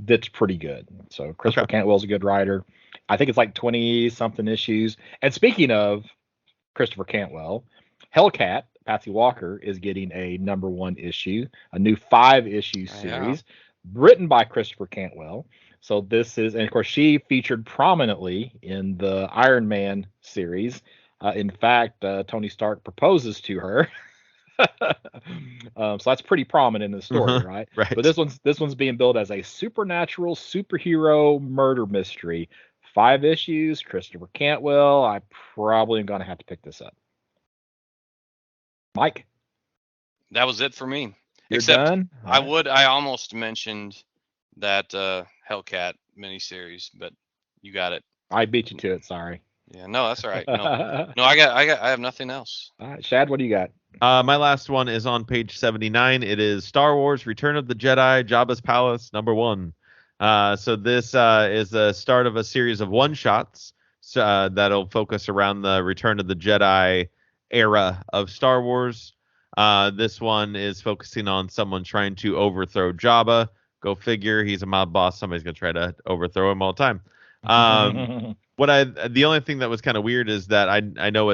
that's pretty good. So Christopher Okay. Cantwell's a good writer. I think it's like 20 something issues. And speaking of Christopher Cantwell, Hellcat, Patsy Walker, is getting a #1 issue, a new 5-issue series written by Christopher Cantwell. So this is, and of course, she featured prominently in the Iron Man series. In fact, Tony Stark proposes to her. So that's pretty prominent in the story, right? Right. But this one's being billed as a supernatural superhero murder mystery. 5 issues, Christopher Cantwell. I probably am gonna have to pick this up. Mike, That was it for me. you're Except done. I almost mentioned that Hellcat miniseries, but you got it. I beat you to it. Sorry. Yeah, no, that's all right. No, All no, I have nothing else. right, Shad, what do you got? My last one is on page 79. It is Star Wars: Return of the Jedi, Jabba's Palace, #1. So this is the start of a series of one-shots that'll focus around the Return of the Jedi era of Star Wars. This one is focusing on someone trying to overthrow Jabba. Go figure, he's a mob boss. Somebody's gonna try to overthrow him all the time. The only thing that was kind of weird is that I know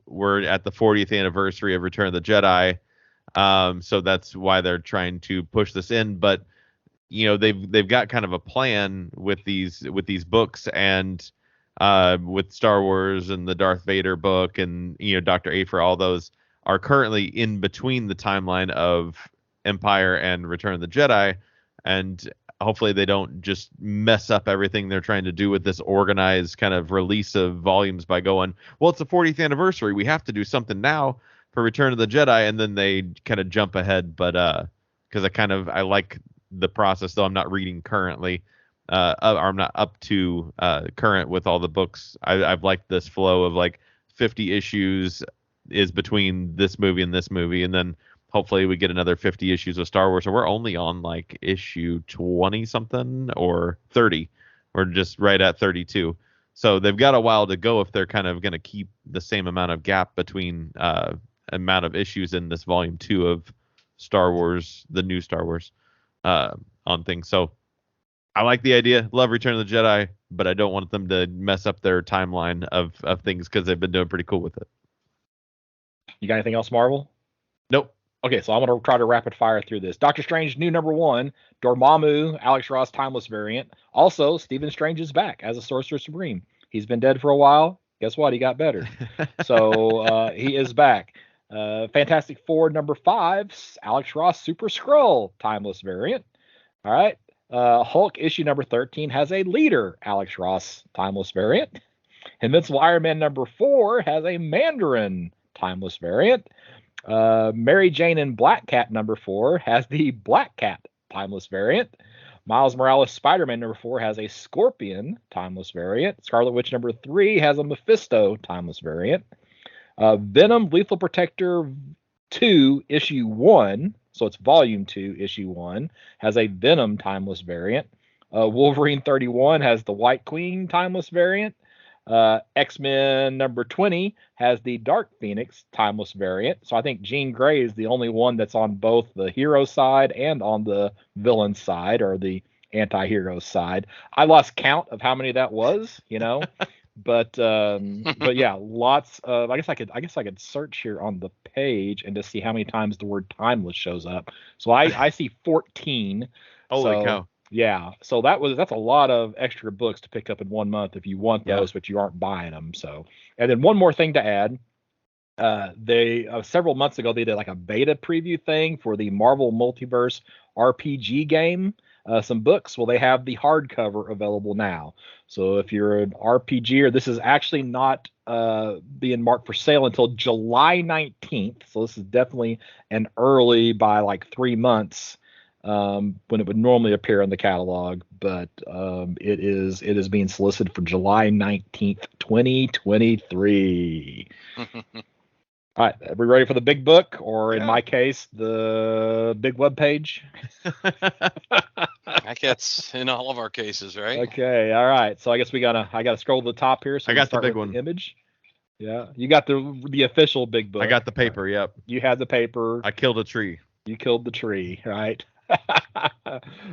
we're at the 40th anniversary of Return of the Jedi, so that's why they're trying to push this in. But they've got kind of a plan with these books, and with Star Wars and the Darth Vader book, and Dr. Aphra, all those are currently in between the timeline of Empire and Return of the Jedi, and hopefully they don't just mess up everything they're trying to do with this organized kind of release of volumes by going, well, it's the 40th anniversary, we have to do something now for Return of the Jedi, and then they kind of jump ahead. But because I like the process, though I'm not reading currently, or I'm not up to current with all the books. I've liked this flow of like 50 issues is between this movie, and then hopefully we get another 50 issues of Star Wars. So we're only on like issue 20 something or 30. We're just right at 32. So they've got a while to go if they're kind of going to keep the same amount of gap between amount of issues in this volume 2 of Star Wars, the new Star Wars on things. So I like the idea. Love Return of the Jedi, but I don't want them to mess up their timeline of things because they've been doing pretty cool with it. You got anything else, Marvel? Nope. Okay, so I'm going to try to rapid fire through this. Doctor Strange, new #1, Dormammu, Alex Ross Timeless variant. Also, Stephen Strange is back as a Sorcerer Supreme. He's been dead for a while. Guess what? He got better. So he is back. Fantastic Four #5, Alex Ross Super Skrull Timeless variant. All right. Hulk issue #13 has a leader, Alex Ross Timeless variant. Invincible Iron Man #4 has a Mandarin Timeless variant. Mary Jane and Black Cat #4 has the Black Cat Timeless variant. Miles Morales Spider-Man #4 has a Scorpion Timeless variant. Scarlet Witch #3 has a Mephisto Timeless variant. Venom Lethal Protector 2 issue 1, so it's volume 2 issue 1, has a Venom timeless variant. Wolverine 31 has the White Queen timeless variant. X-Men number 20 has the Dark Phoenix timeless variant. So I think Jean Grey is the only one that's on both the hero side and on the villain side, or the anti-hero side. I lost count of how many that was, but yeah, lots of. I guess I could search here on the page and just see how many times the word timeless shows up. So I see 14. Holy So cow. yeah, so that's a lot of extra books to pick up in 1 month if you want those, Yeah. but you aren't buying them. So, and then one more thing to add. They several months ago they did like a beta preview thing for the Marvel Multiverse RPG game. Some books. Well, they have the hardcover available now. So if you're an RPGer, this is actually not being marked for sale until July 19th. So this is definitely an early by like 3 months when it would normally appear in the catalog. But it is being solicited for July 19th, 2023. All right, are we ready for the big book, or in my case, the big web page? I guess in all of our cases, right? Okay, all right. So I guess I gotta scroll to the top here. So I we got start the big with one. the image. Yeah, you got the official big book. I got the paper. Yep. You had the paper. I killed a tree. You killed the tree, right?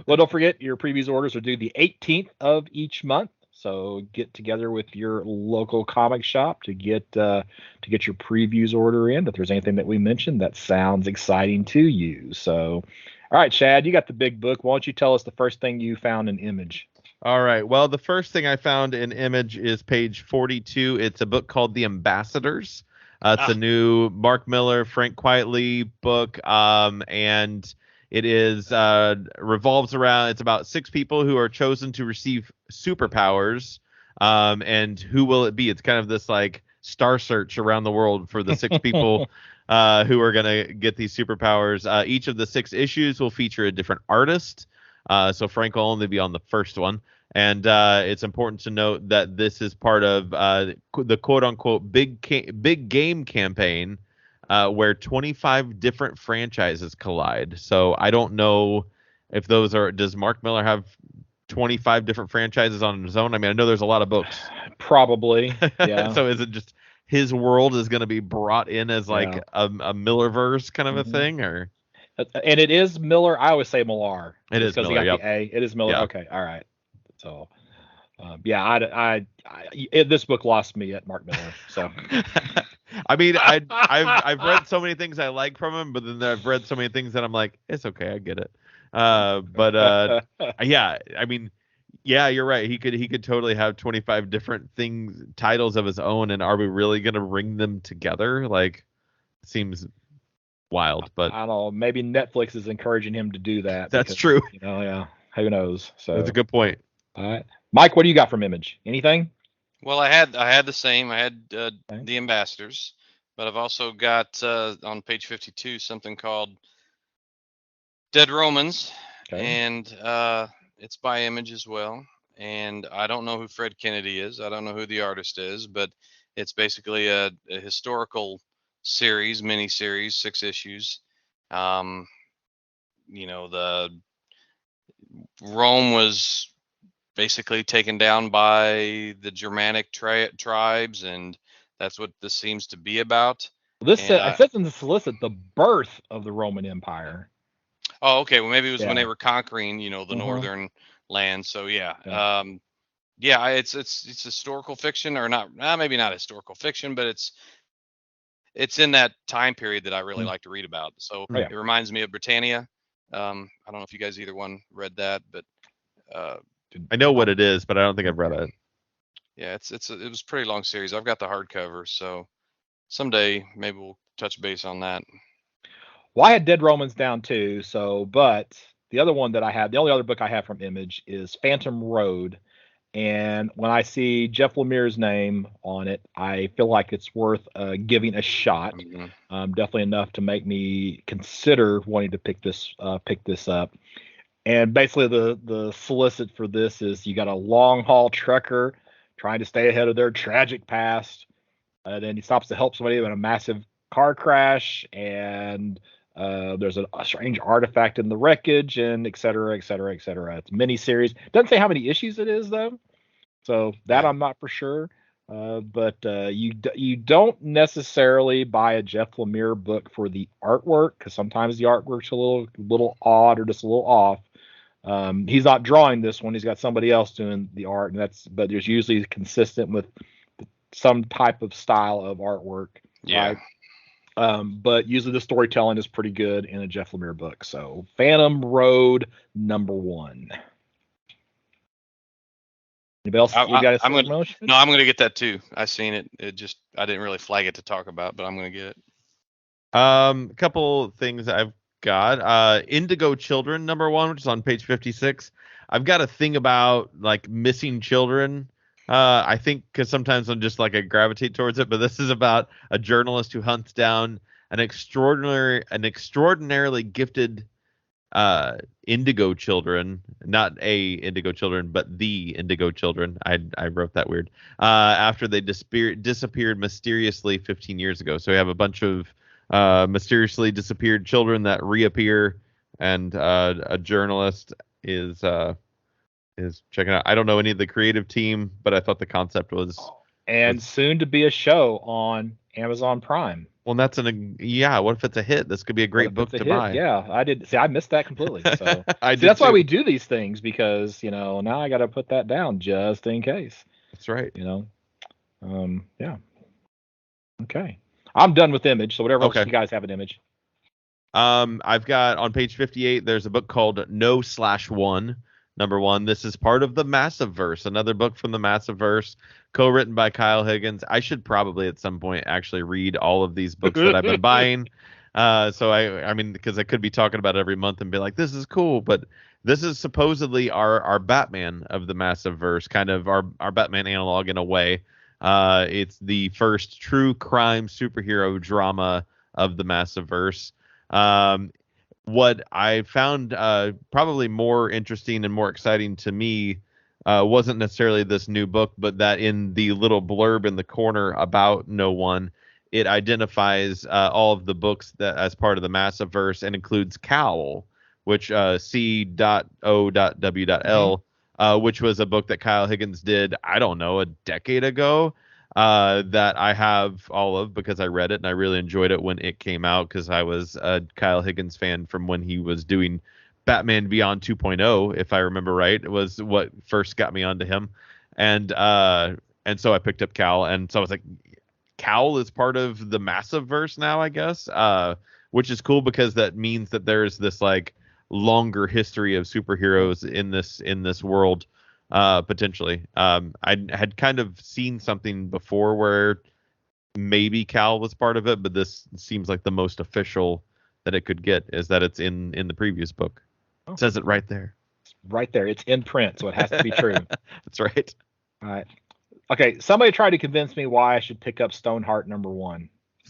Well, don't forget your previews orders are due the 18th of each month. So get together with your local comic shop to get your previews order in. If there's anything that we mentioned that sounds exciting to you. So, all right, Chad, you got the big book. Why don't you tell us the first thing you found in Image? All right. Well, the first thing I found in Image is page 42. It's a book called The Ambassadors. It's a new Mark Miller, Frank Quitely book, and it is revolves around. It's about 6 people who are chosen to receive superpowers, and who will it be? It's kind of this like star search around the world for the 6 people who are gonna get these superpowers. Each of the 6 issues will feature a different artist. So Frank will only be on the first one. And it's important to note that this is part of the quote-unquote big game campaign, where 25 different franchises collide. So I don't know if those are. Does Mark Miller have 25 different franchises on his own? I mean, I know there's a lot of books. Probably. Yeah. So is it just his world is going to be brought in as like a Millerverse kind of a thing, or? And it is Miller. I always say Millar. It is Miller. Because the A. It is Miller. Yeah. Okay. All right. So, this book lost me at Mark Miller. So, I mean, I've read so many things I like from him, but then I've read so many things that I'm like, it's okay, I get it. Yeah, I mean, yeah, you're right. He could totally have 25 different titles of his own, and are we really gonna bring them together? Like, seems wild, but I don't know. Maybe Netflix is encouraging him to do that. That's true. Yeah. Who knows? So that's a good point. All right, Mike, what do you got from Image? Anything? Well, I had the same. I had the Ambassadors, but I've also got on page 52 something called Dead Romans, and it's by Image as well. And I don't know who Fred Kennedy is. I don't know who the artist is, but it's basically a historical series, mini-series, 6 issues. The Rome was basically taken down by the Germanic tribes, and that's what this seems to be about. This says in the solicit the birth of the Roman Empire. Oh, okay. Well, maybe it was when they were conquering, the northern land. So it's historical fiction, or not? Maybe not historical fiction, but it's in that time period that I really like to read about. So it reminds me of Britannia. I don't know if you guys either one read that, but I know what it is, but I don't think I've read it. Yeah, it was a pretty long series. I've got the hardcover, so someday maybe we'll touch base on that. Well, I had Dead Romans down too. So, but the only other book I have from Image is Phantom Road. And when I see Jeff Lemire's name on it, I feel like it's worth giving a shot. Definitely enough to make me consider wanting to pick this up. And basically, the solicit for this is you got a long haul trucker trying to stay ahead of their tragic past. Then he stops to help somebody in a massive car crash, and there's a strange artifact in the wreckage, and et cetera, et cetera, et cetera. It's a miniseries. Doesn't say how many issues it is though, so that Yeah. I'm not for sure. But you don't necessarily buy a Jeff Lemire book for the artwork, because sometimes the artwork's a little odd or just a little off. He's not drawing this one; he's got somebody else doing the art, but there's usually consistent with some type of style of artwork, Yeah. right? But usually the storytelling is pretty good in a Jeff Lemire book. So Phantom Road #1. Anybody else? You got a promotion? No, I'm gonna get that too. I seen it. I didn't really flag it to talk about, but I'm gonna get it. A couple things I've got. Indigo Children #1, which is on page 56. I've got a thing about like missing children. I think because sometimes I'm just like I gravitate towards it, but this is about a journalist who hunts down an extraordinarily gifted indigo children, not a indigo children, but the indigo children. I wrote that weird. After they disappeared mysteriously 15 years ago. So we have a bunch of mysteriously disappeared children that reappear, and a journalist is checking out. I don't know any of the creative team, but I thought the concept was soon to be a show on Amazon Prime. Well, that's what if it's a hit? This could be a great book to buy. Yeah, I did. See, I missed that completely. So that's why we do these things, because now I got to put that down just in case. That's right. Yeah. Okay. I'm done with Image. So whatever else you guys have an Image. I've got on page 58. There's a book called No/1 #1. This is part of the Massive Verse, another book from the Massive Verse, co-written by Kyle Higgins. I should probably at some point actually read all of these books that I've been buying. So I mean, because I could be talking about it every month and be like, this is cool, but this is supposedly our Batman of the Massive Verse, kind of our Batman analog in a way. It's the first true crime superhero drama of the Massive Verse. What I found probably more interesting and more exciting to me wasn't necessarily this new book, but that in the little blurb in the corner about No One, it identifies all of the books that as part of the Massive Verse and includes Cowl, which C.O.W.L, which was a book that Kyle Higgins did, I don't know, a decade ago. That I have all of because I read it and I really enjoyed it when it came out, because I was a Kyle Higgins fan from when he was doing Batman Beyond 2.0, if I remember right. It was what first got me onto him. And so I picked up Cowl, and so I was like, Cowl is part of the Massive Verse now, I guess, which is cool because that means that there's this like longer history of superheroes in this world. Potentially. I had kind of seen something before where maybe Cal was part of it, but this seems like the most official that it could get is that it's in the previous book. It says it right there. It's right there. It's in print, so it has to be true. That's right. All right. Okay, somebody tried to convince me why I should pick up Stoneheart #1.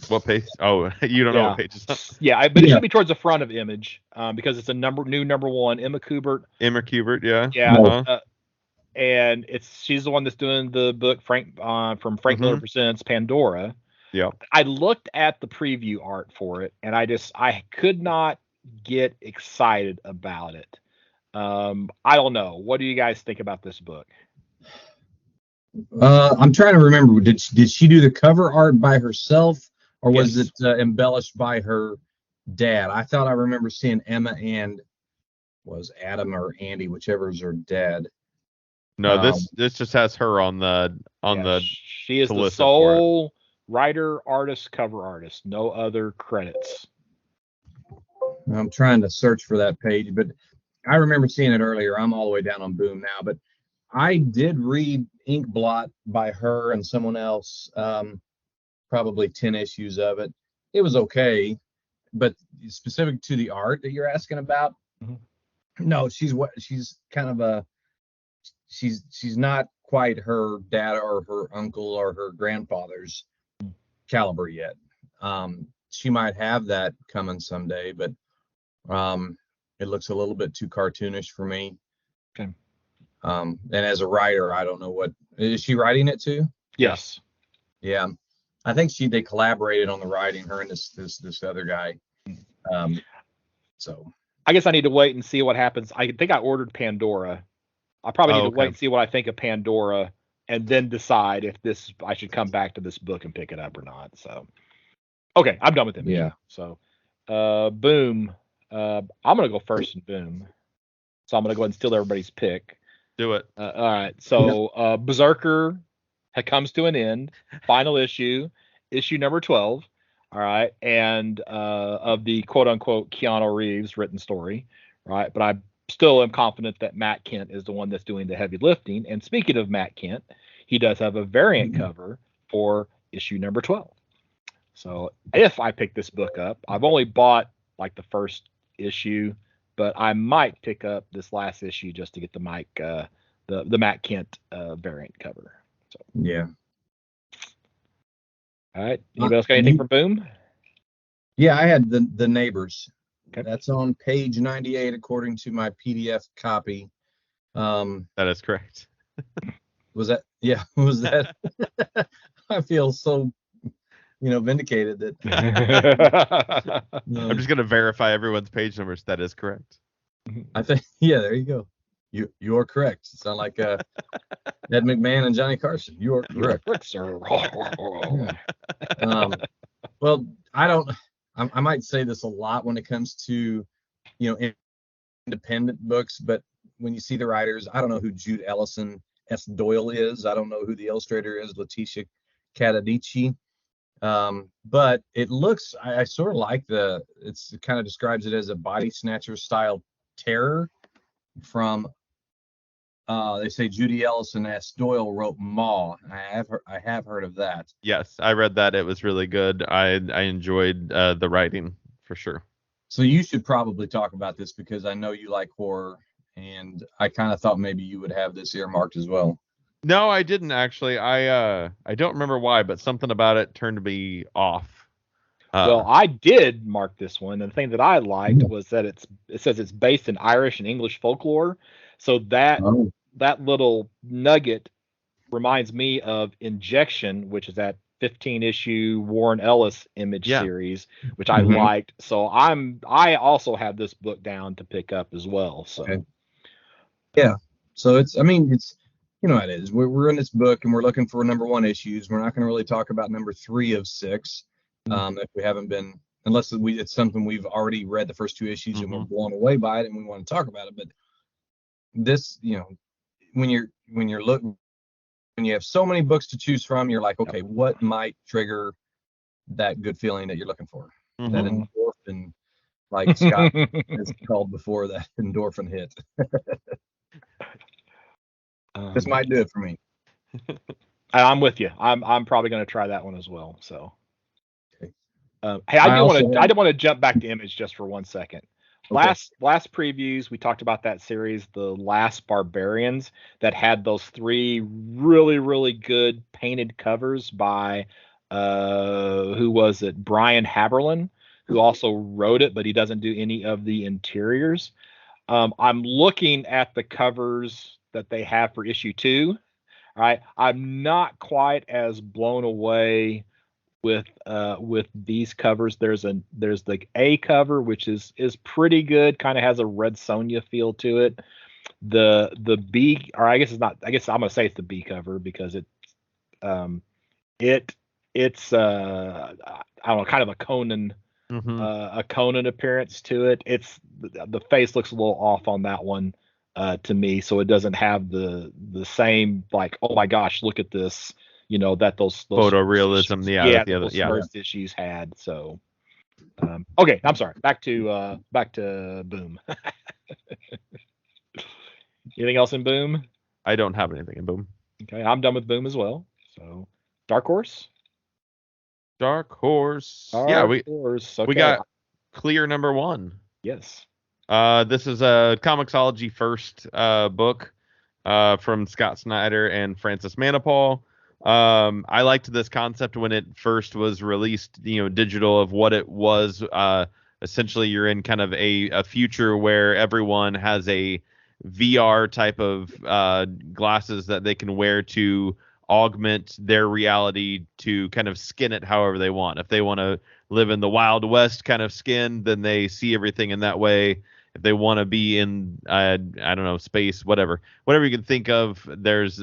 What page? Oh, you don't know what page it's on. Yeah, but it should be towards the front of Image, because it's a new #1. Emma Kubert. Yeah. Yeah. Uh-huh. And she's the one that's doing the book from Frank Miller Presents Pandora. Yeah. I looked at the preview art for it, and I could not get excited about it. I don't know. What do you guys think about this book? I'm trying to remember. Did she do the cover art by herself, or was it embellished by her dad? I thought I remember seeing Emma and was Adam or Andy, whichever is her dad. No, this just has her on the She is the sole writer, artist, cover artist. No other credits. I'm trying to search for that page, but I remember seeing it earlier. I'm all the way down on Boom now, but I did read Ink Blot by her and someone else, probably 10 issues of it. It was okay, but specific to the art that you're asking about, no, she's kind of she's not quite her dad or her uncle or her grandfather's caliber yet. She might have that coming someday, but it looks a little bit too cartoonish for me. Okay. And as a writer, I don't know what is she writing it to? Yes. Yeah. I think they collaborated on the writing, her and this other guy. So I guess I need to wait and see what happens. I think I ordered Pandora. I probably need to wait and see what I think of Pandora, and then decide if I should come back to this book and pick it up or not. So, okay, I'm done with it. Yeah. So, Boom. I'm gonna go first in Boom. So I'm gonna go ahead and steal everybody's pick. Do it. All right. So Berserker comes to an end. Final issue number 12. All right, and of the quote unquote Keanu Reeves written story. Right, but I still am confident that Matt Kent is the one that's doing the heavy lifting. And speaking of Matt Kent, he does have a variant cover for issue number 12. So if I pick this book up, I've only bought like the first issue, but I might pick up this last issue just to get the Matt Kent variant cover. So yeah. All right. Anybody else got anything from Boom? Yeah, I had the Neighbors. Okay. That's on page 98 according to my PDF copy. That is correct. Was that? Yeah. Was that? I feel so, vindicated that. I'm just gonna verify everyone's page numbers. That is correct. I think. Yeah. There you go. You are correct. You sound like Ed McMahon and Johnny Carson. You are correct, sir. Well, I might say this a lot when it comes to, independent books, but when you see the writers, I don't know who Jude Ellison S. Doyle is. I don't know who the illustrator is, Letitia Cadadici. But it looks, I sort of like it kind of describes it as a body snatcher style terror from, they say Judy Ellison S. Doyle wrote Maw. I have heard of that. Yes, I read that. It was really good. I enjoyed the writing for sure. So you should probably talk about this because I know you like horror, and I kind of thought maybe you would have this earmarked as well. No, I didn't actually. I don't remember why, but something about it turned me off. Well, I did mark this one, and the thing that I liked was that it says it's based in Irish and English folklore. So that little nugget reminds me of Injection, which is that 15-issue Warren Ellis image series, which I liked. So I also have this book down to pick up as well. So yeah, so it's it is. We're in this book and we're looking for number 1 issues. We're not going to really talk about number 3 of 6 if we haven't been, unless it's something we've already read the first 2 issues and we're blown away by it and we want to talk about it. But this, when you have so many books to choose from, you're like, okay, what might trigger that good feeling that you're looking for? That endorphin, like Scott has called before, that endorphin hit. This might do it for me. I'm with you. I'm probably going to try that one as well. So, okay. Hey, I did want to jump back to Image just for 1 second. Okay. Last previews, we talked about that series, The Last Barbarians, that had those 3 really, really good painted covers by who was it? Brian Haberlin, who also wrote it, but he doesn't do any of the interiors. I'm looking at the covers that they have for issue 2. All right, I'm not quite as blown away with these covers. There's the A cover, which is pretty good, kind of has a Red Sonja feel to it. The B, or I guess it's not, I guess I'm gonna say it's the B cover because it's I don't know, kind of a Conan appearance to it. It's the face looks a little off on that one to me, so it doesn't have the same, like, oh my gosh, look at this, that those photorealism, those first issues had. So okay, I'm sorry. Back to Boom. Anything else in Boom? I don't have anything in Boom. Okay, I'm done with Boom as well. So Dark Horse. Okay. We got Clear number 1. Yes. This is a Comixology first book from Scott Snyder and Francis Manapul. I liked this concept when it first was released, digital, of what it was. Essentially, you're in kind of a future where everyone has a VR type of glasses that they can wear to augment their reality to kind of skin it however they want. If they want to live in the Wild West kind of skin, then they see everything in that way. If they want to be in, I don't know, space, whatever you can think of, there's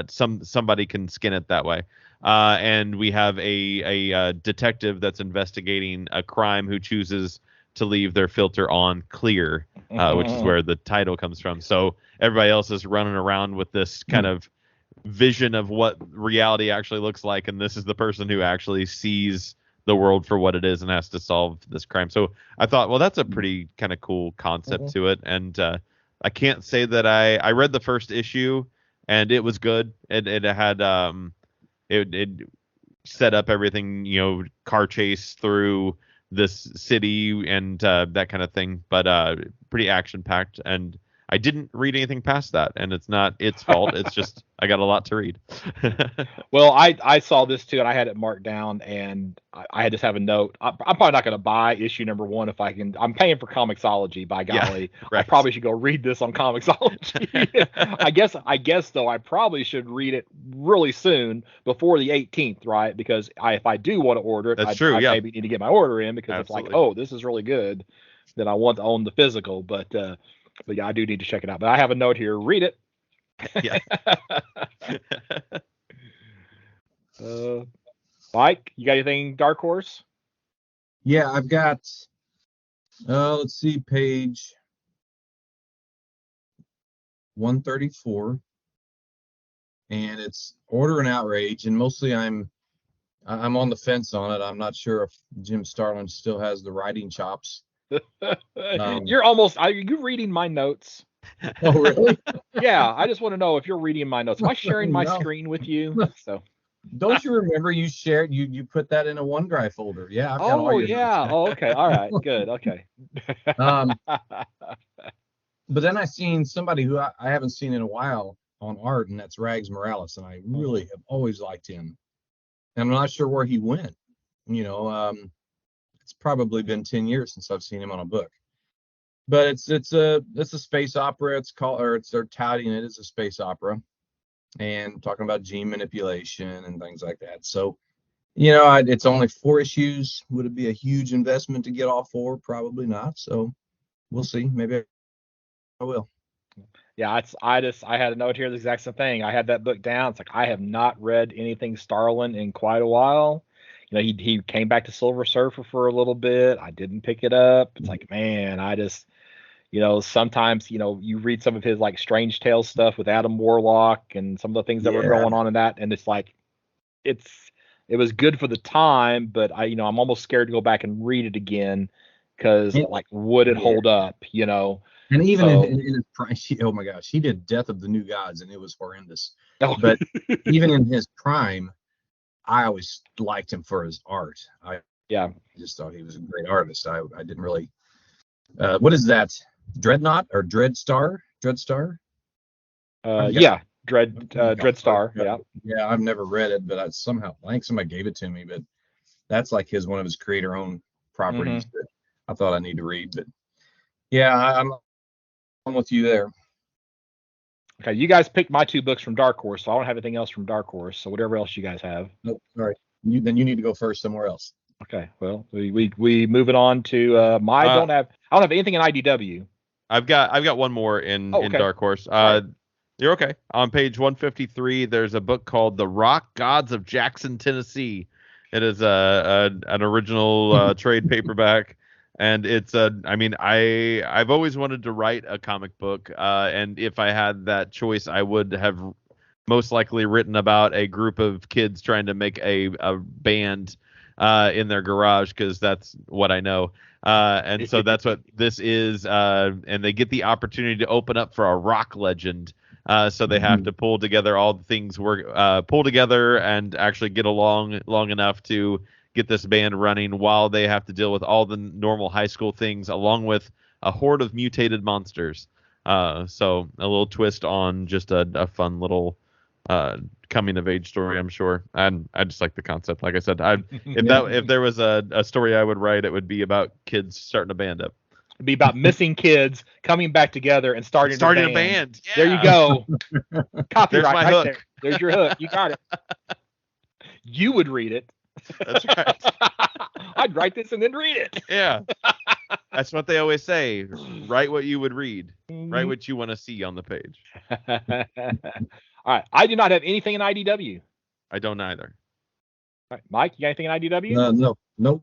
somebody can skin it that way. And we have a detective that's investigating a crime who chooses to leave their filter on clear, which is where the title comes from. So everybody else is running around with this kind of vision of what reality actually looks like, and this is the person who actually sees the world for what it is and has to solve this crime. So I thought, well, that's a pretty kind of cool concept to it. And I can't say that I read the first issue and it was good. It had it set up everything, car chase through this city and that kind of thing, but pretty action packed. And I didn't read anything past that, and it's not its fault. It's just I got a lot to read. Well, I saw this too, and I had it marked down, and I just have a note. I'm probably not going to buy issue number 1 if I can. I'm paying for Comixology, by golly. Yeah, right. I probably should go read this on Comixology. I guess though, I probably should read it really soon before the 18th, right? Because if I do want to order it, I maybe need to get my order in, because Absolutely. It's like, oh, this is really good, then I want to own the physical, but yeah, I do need to check it out. But I have a note here. Read it. Yeah. Mike, you got anything Dark Horse? Yeah, I've got. Let's see, page 134, and it's Order and Outrage, and mostly I'm on the fence on it. I'm not sure if Jim Starlin still has the writing chops. Are you reading my notes? Oh, really? Yeah, I just want to know if you're reading my notes. Am I sharing my screen with you? So don't you remember you shared you put that in a OneDrive folder? Yeah. I've got all your notes. Oh, okay. All right. Good. Okay. But then I seen somebody who I haven't seen in a while on art, and that's Rags Morales, and I really have always liked him. And I'm not sure where he went. It's probably been 10 years since I've seen him on a book. But it's a space opera. They're touting it as a space opera, and talking about gene manipulation and things like that. So, it's only 4 issues. Would it be a huge investment to get all 4? Probably not. So we'll see. Maybe I will. Yeah, I had a note here, the exact same thing. I had that book down. It's like, I have not read anything Starlin in quite a while. He came back to Silver Surfer for a little bit. I didn't pick it up. It's like, man, I just, sometimes, you read some of his like Strange Tales stuff with Adam Warlock and some of the things that were going on in that, and it's like, it was good for the time, but I'm almost scared to go back and read it again, because like, would it hold up? And even in his prime, oh my gosh, he did Death of the New Gods, and it was horrendous. Oh. But even in his prime, I always liked him for his art. I just thought he was a great artist. I didn't really. What is that? Dreadnought or Dreadstar? Dreadstar? Dreadstar. Yeah. Yeah, I've never read it, but I think somebody gave it to me. But that's like one of his creator-owned properties that I thought I need to read. But yeah, I'm with you there. Okay, you guys picked my 2 books from Dark Horse, so I don't have anything else from Dark Horse. So whatever else you guys have. Nope, sorry. Then you need to go first somewhere else. Okay, well, we moving on to I don't have anything in IDW. I've got one more in Dark Horse. You're okay. On page 153, there's a book called The Rock Gods of Jackson, Tennessee. It is an original trade paperback. And it's I've always wanted to write a comic book, and if I had that choice, I would have most likely written about a group of kids trying to make a band in their garage, because that's what I know. And so that's what this is. And they get the opportunity to open up for a rock legend. So they have to pull together all the things pull together and actually get along long enough to get this band running, while they have to deal with all the normal high school things, along with a horde of mutated monsters. So a little twist on just a fun little coming of age story, I'm sure. And I just like the concept. Like I said, if there was a story I would write, it would be about kids starting a band up. It'd be about missing kids coming back together and starting a band. Yeah. There you go. Copyright There's my right hook. there. There's your hook. You got it. You would read it. That's right. I'd write this and then read it. Yeah. That's what they always say. Write what you would read. Mm-hmm. Write what you want to see on the page. All right. I do not have anything in IDW. I don't either. All right. Mike, you got anything in IDW? No. Nope.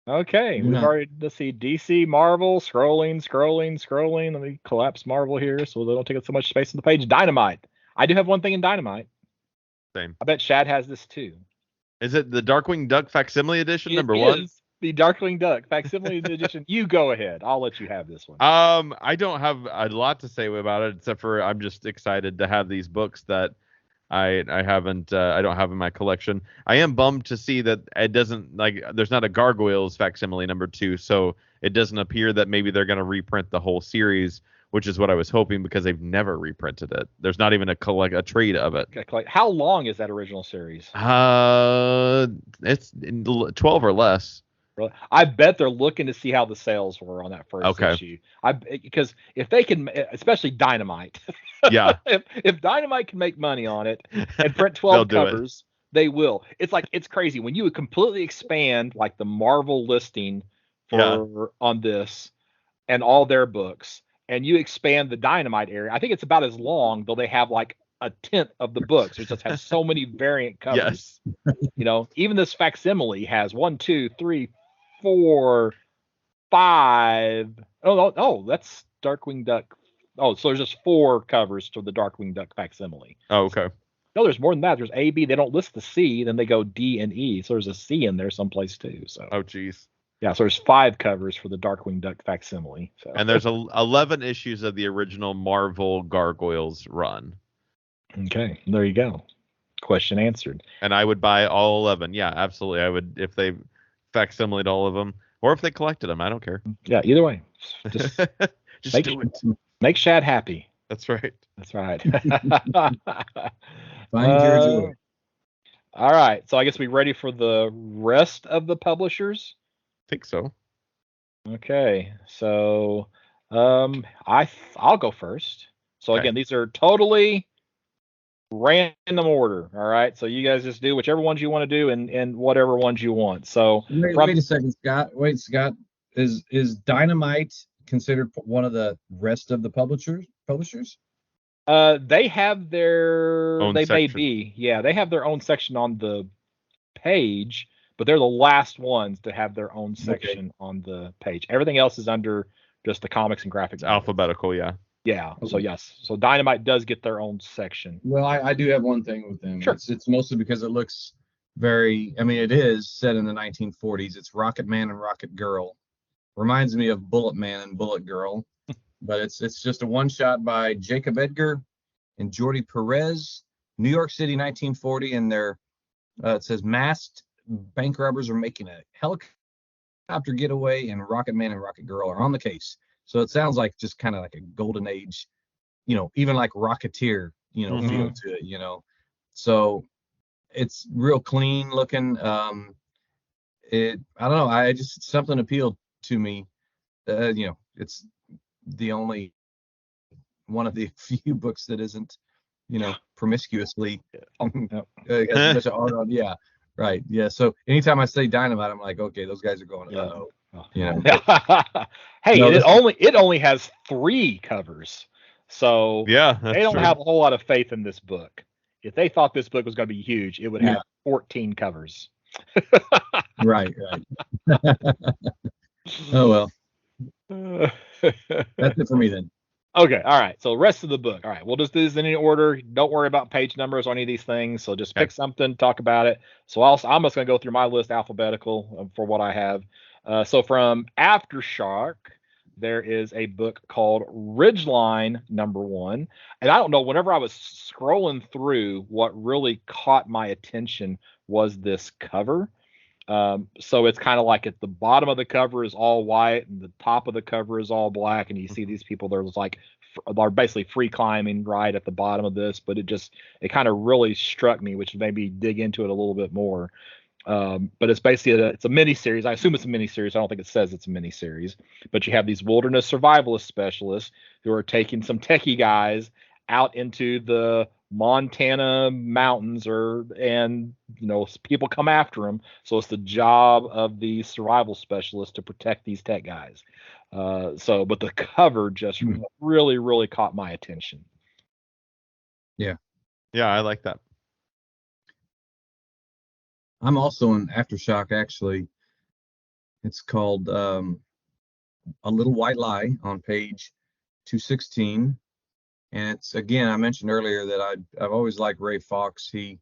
Okay. We've already, let's see, DC, Marvel, scrolling. Let me collapse Marvel here so they don't take up so much space on the page. Dynamite. I do have one thing in Dynamite. Same. I bet Shad has this too. Is it the Darkwing Duck facsimile edition It number is 1? The Darkwing Duck facsimile edition. You go ahead. I'll let you have this one. I don't have a lot to say about it except for I'm just excited to have these books that I don't have in my collection. I am bummed to see that it doesn't, like, there's not a Gargoyles facsimile number 2, so it doesn't appear that maybe they're going to reprint the whole series, which is what I was hoping because they've never reprinted it. There's not even a trade of it. Okay, how long is that original series? It's 12 or less. Really? I bet they're looking to see how the sales were on that first issue. Because if they can, especially Dynamite, yeah, if Dynamite can make money on it and print 12 covers, they will. It's crazy when you would completely expand like the Marvel listing on this and all their books, and you expand the Dynamite area. I think it's about as long, though they have like a tenth of the books. It just has so many variant covers. Yes. Even this facsimile has 1, 2, 3, 4, 5. Oh, that's Darkwing Duck. Oh, so there's just 4 covers to the Darkwing Duck facsimile. Oh, okay. No, there's more than that. There's A, B. They don't list the C, then they go D and E. So there's a C in there someplace too. So. Oh, geez. Yeah, so there's 5 covers for the Darkwing Duck facsimile. So. And there's 11 issues of the original Marvel Gargoyles run. Okay, there you go. Question answered. And I would buy all 11. Yeah, absolutely. I would if they facsimiled all of them, or if they collected them. I don't care. Yeah, either way. Just do it. Make Shad happy. That's right. That's right. Find your joy. All right. So I guess we're ready for the rest of the publishers. I think so. Okay. So I'll go first. So again, these are totally random order. All right. So you guys just do whichever ones you want to do and whatever ones you want. So wait a second, Scott. Wait, Scott. Is Dynamite considered one of the rest of the publishers? They have their own they section. may be. Yeah, they have their own section on the page, but they're the last ones to have their own section on the page. Everything else is under just the comics and graphics. Alphabetical, yeah. Yeah. So yes. So Dynamite does get their own section. Well, I do have one thing with them. Sure. It's mostly because it looks very. I mean, it is set in the 1940s. It's Rocket Man and Rocket Girl. Reminds me of Bullet Man and Bullet Girl, but it's just a one shot by Jacob Edgar and Jordi Perez, New York City, 1940, and it says masked bank robbers are making a helicopter getaway, and Rocket Man and Rocket Girl are on the case. So it sounds like just kind of like a golden age, even like Rocketeer, feel to it, So it's real clean looking. I don't know. Something appealed to me. It's the only one of the few books that isn't, promiscuously. Yeah. Right. Yeah. So anytime I say Dynamite, I'm like, okay, those guys are going. Hey, no, it only has 3 covers, so yeah, they don't have a whole lot of faith in this book. If they thought this book was going to be huge, it would have 14 covers. Right. Oh well. That's it for me then. Okay, all right. So rest of the book. All right, we'll just do this in any order. Don't worry about page numbers or any of these things. So just pick something, talk about it. So I'm just going to go through my list alphabetical for what I have. So from Aftershock, there is a book called Ridgeline #1. And I don't know, whenever I was scrolling through, what really caught my attention was this cover. So it's kind of like at the bottom of the cover is all white and the top of the cover is all black, and you see these people, they're basically free climbing right at the bottom of this, but it kind of really struck me, which made me dig into it a little bit more. But it's basically it's a mini series. I assume it's a mini series. I don't think it says it's a mini series. But you have these wilderness survivalist specialists who are taking some techie guys out into the Montana mountains, and people come after them. So it's the job of the survival specialist to protect these tech guys. But the cover just really, really caught my attention. Yeah, I like that. I'm also in Aftershock, actually. It's called A Little White Lie on page 216. And it's, again, I mentioned earlier that I've always liked Ray Fox. He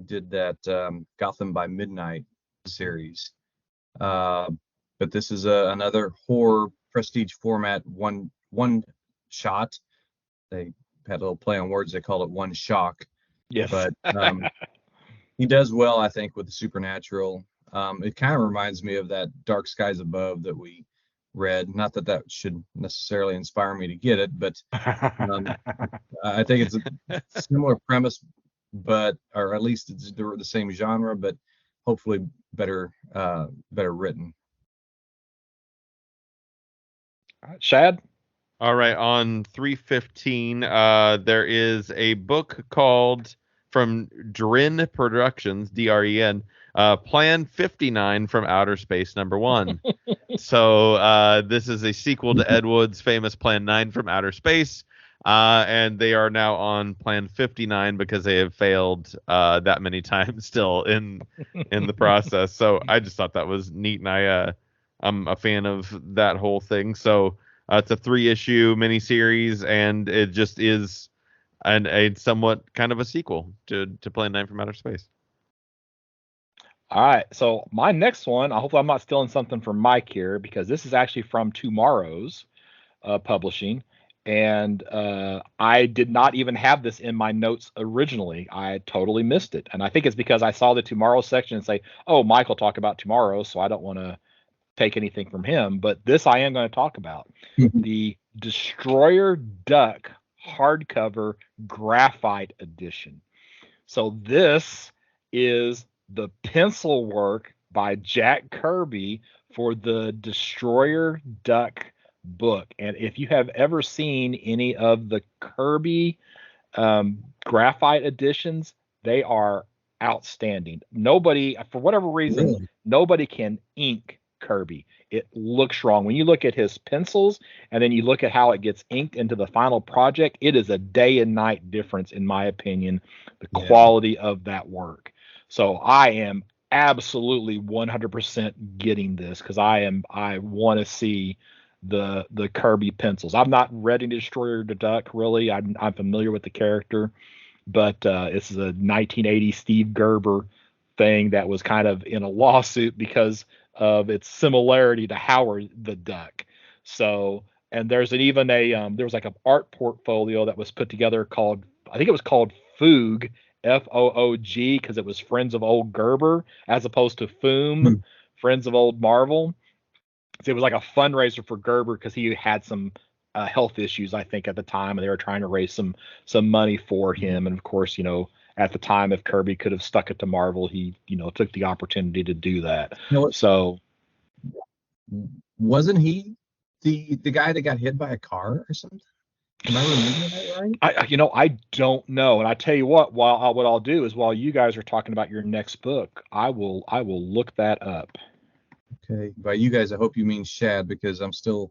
did that Gotham by Midnight series. But this is another horror prestige format one shot. They had a little play on words. They called it One Shock. Yes. But he does well, I think, with the supernatural. It kind of reminds me of that Dark Skies Above that we read. Not that should necessarily inspire me to get it, but I think it's a similar premise, or at least it's the same genre, but hopefully better written. Shad? All right, on 315, there is a book called from Dren Productions, Dren, Plan 59 from Outer Space #1. So this is a sequel to Ed Wood's famous Plan 9 from Outer Space, and they are now on Plan 59 because they have failed that many times still in the process. So I just thought that was neat, and I'm a fan of that whole thing. So it's a 3-issue miniseries, and it just is a somewhat kind of a sequel to Plan 9 from Outer Space. All right, so my next one, I hope I'm not stealing something from Mike here, because this is actually from Tomorrow's Publishing, and I did not even have this in my notes originally. I totally missed it, and I think it's because I saw the Tomorrow section and say, oh, Mike will talk about Tomorrow, so I don't want to take anything from him, but this I am going to talk about. The Destroyer Duck hardcover graphite edition. So this is the pencil work by Jack Kirby for the Destroyer Duck book. And if you have ever seen any of the Kirby graphite editions, they are outstanding. Nobody, for whatever reason, nobody can ink Kirby. It looks wrong. When you look at his pencils and then you look at how it gets inked into the final project, it is a day and night difference, in my opinion, the quality of that work. So I am absolutely 100% getting this, because I want to see the Kirby pencils. I've not read any Destroyer the Duck, really. I'm familiar with the character, but this is a 1980 Steve Gerber thing that was kind of in a lawsuit because of its similarity to Howard the Duck. So, and there's there was like an art portfolio that was put together called, I think it was called Foog, Foog, because it was Friends of Old Gerber as opposed to Foom, Friends of Old Marvel. So it was like a fundraiser for Gerber because he had some health issues, I think, at the time, and they were trying to raise some money for him. And of course, at the time, if Kirby could have stuck it to Marvel, he, took the opportunity to do that. So, wasn't he the guy that got hit by a car or something? Am I remembering that right? I don't know. And I tell you what, what I'll do is, while you guys are talking about your next book, I will look that up. Okay. By you guys, I hope you mean Shad, because I'm still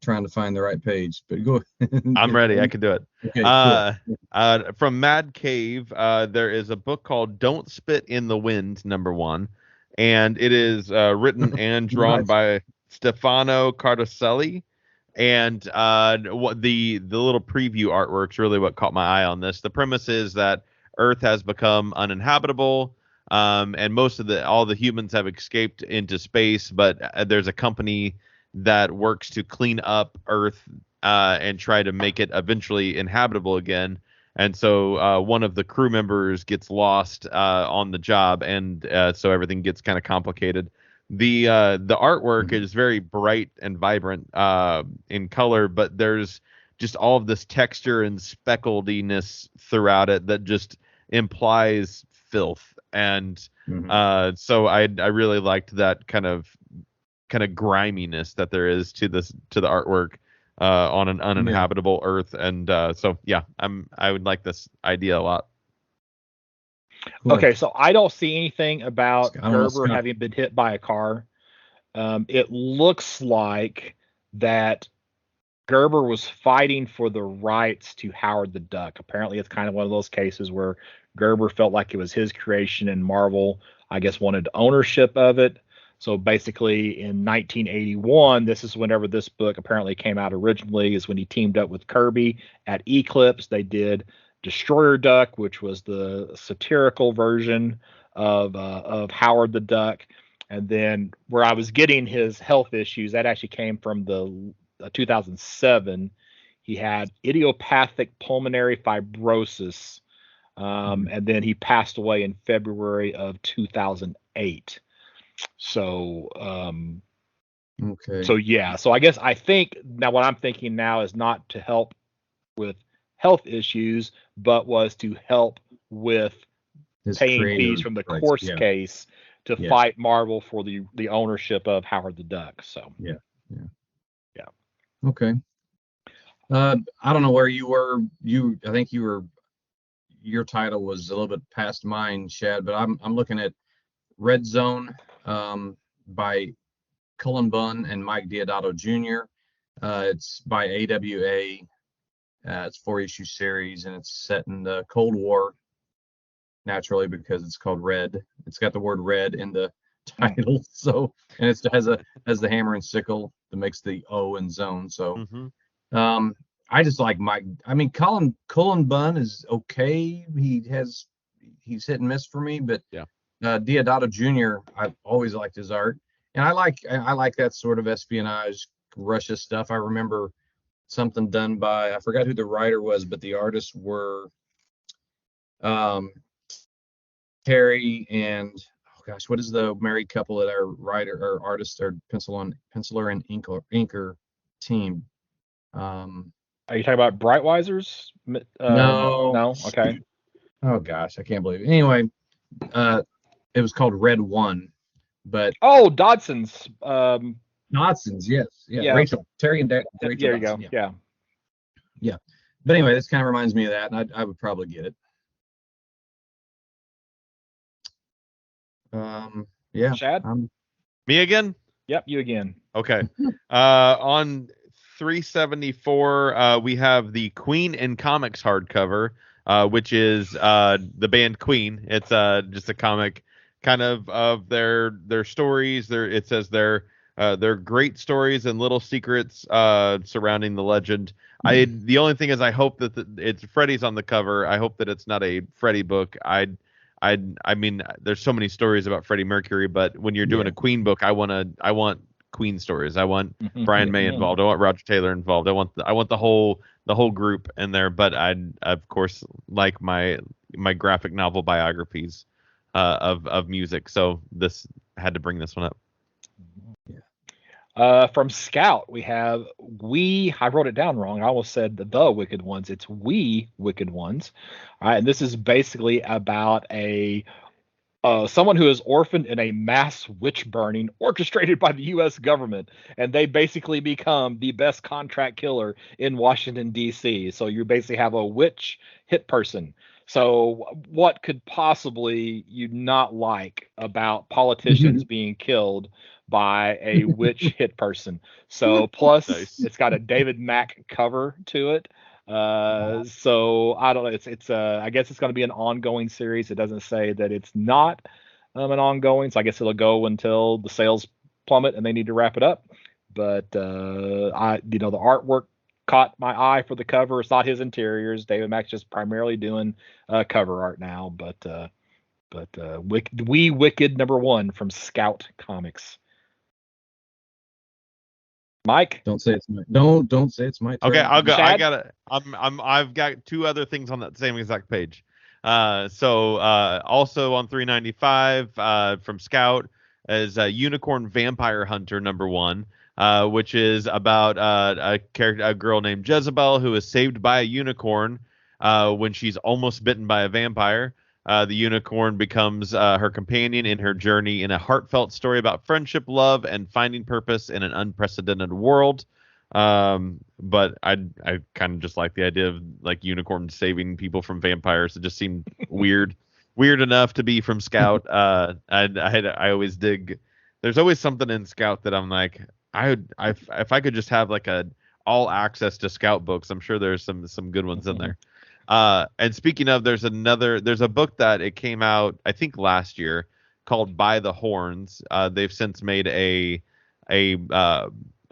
trying to find the right page. But go ahead. I'm ready. I can do it. Okay, cool. From Mad Cave, there is a book called Don't Spit in the Wind, #1. And it is written and drawn by Stefano Cardoselli. And the little preview artwork's really what caught my eye on this. The premise is that Earth has become uninhabitable, and all the humans have escaped into space, but there's a company that works to clean up Earth and try to make it eventually inhabitable again. And so one of the crew members gets lost on the job, and so everything gets kind of complicated. The artwork is very bright and vibrant in color, but there's just all of this texture and specklediness throughout it that just implies filth, and Mhm. so I really liked that kind of griminess that there is to the artwork on an Yeah. uninhabitable Earth, and so yeah, I would like this idea a lot. Cool. Okay, so I don't see anything about I don't know, Gerber Scott. having been hit by a car. It looks like that Gerber was fighting for the rights to Howard the Duck. Apparently, it's kind of one of those cases where Gerber felt like it was his creation and Marvel, I guess, wanted ownership of it. So basically, in 1981, this is whenever this book apparently came out originally, is when he teamed up with Kirby at Eclipse. They did Destroyer Duck, which was the satirical version of Howard the Duck. And then where I was getting his health issues, that actually came from the 2007. He had idiopathic pulmonary fibrosis, and then he passed away in February of 2008. So, Okay. so yeah. So I think now what I'm thinking now is not to help with health issues, but was to help with His paying fees creative from the rights. course Yeah. case to Yeah. fight Marvel for the ownership of Howard the Duck. So Yeah. Yeah. yeah. Okay. I don't know where you were. I think your title was a little bit past mine, Shad, but I'm looking at Red Zone, by Cullen Bunn and Mike Diodato Jr. It's by AWA. It's 4-issue series, and it's set in the Cold War, naturally, because it's called Red. It's got the word red in the title, so, and it has the hammer and sickle that makes the O in zone. So Mm-hmm. I just like Mike. I mean, Cullen Bunn is okay. He's hit and miss for me, but Yeah. Diodato Jr. I've always liked his art, and I like that sort of espionage Russia stuff. I remember something done by, I forgot who the writer was, but the artists were um, Terry and, oh gosh, what is the married couple that are writer or artist or penciler and inker team? Are you talking about Brightwisers? No. No. Okay. Oh gosh, I can't believe it. Anyway, it was called Red One, but Oh, Dodson's. Dodson's, yes, yeah, Yeah. Rachel Terry and Rachel There you Dodson, go. yeah, Yeah. yeah. But anyway, this kind of reminds me of that, and I would probably get it. Yeah, Shad. Me again? Yep. You again. Okay. On 374, we have the Queen in Comics hardcover, which is the band Queen. It's just a comic kind of their stories. It says their great stories and little secrets surrounding the legend. The only thing is I hope that it's Freddy's on the cover. I hope that it's not a Freddy book. I mean, there's so many stories about Freddie Mercury, but when you're doing Yeah. a Queen book, I want Queen stories. I want Brian Yeah. May involved. I want Roger Taylor involved. I want the whole group in there. But I of course like my graphic novel biographies of music. So this had to bring this one up. From Scout, we have I wrote it down wrong. I almost said the Wicked Ones. It's We Wicked Ones. All right, and this is basically about someone who is orphaned in a mass witch burning orchestrated by the U.S. government, and they basically become the best contract killer in Washington D.C. So you basically have a witch hit person. So what could possibly you not like about politicians being killed by a witch hit person? So plus Nice. it's got a David Mack cover to it. So I don't know. It's I guess it's going to be an ongoing series. It doesn't say that it's not an ongoing, so I guess it'll go until the sales plummet and they need to wrap it up. But the artwork caught my eye for the cover. It's not his interiors. David Mack's just primarily doing cover art now. But We Wicked #1 from Scout Comics. Mike, Don't say it's my don't say it's my turn. Okay, I'll go. Chad? I've got two other things on that same exact page. So also on 395 from Scout is Unicorn Vampire Hunter #1, which is about a girl named Jezebel who is saved by a unicorn when she's almost bitten by a vampire. The unicorn becomes her companion in her journey in a heartfelt story about friendship, love, and finding purpose in an unprecedented world. But I kind of just like the idea of like unicorns saving people from vampires. It just seemed weird enough to be from Scout. I always dig. There's always something in Scout that I'm like, if I could just have like a all access to Scout books, I'm sure there's some good ones in there. And speaking of, there's a book that it came out I think last year called By the Horns. They've since made a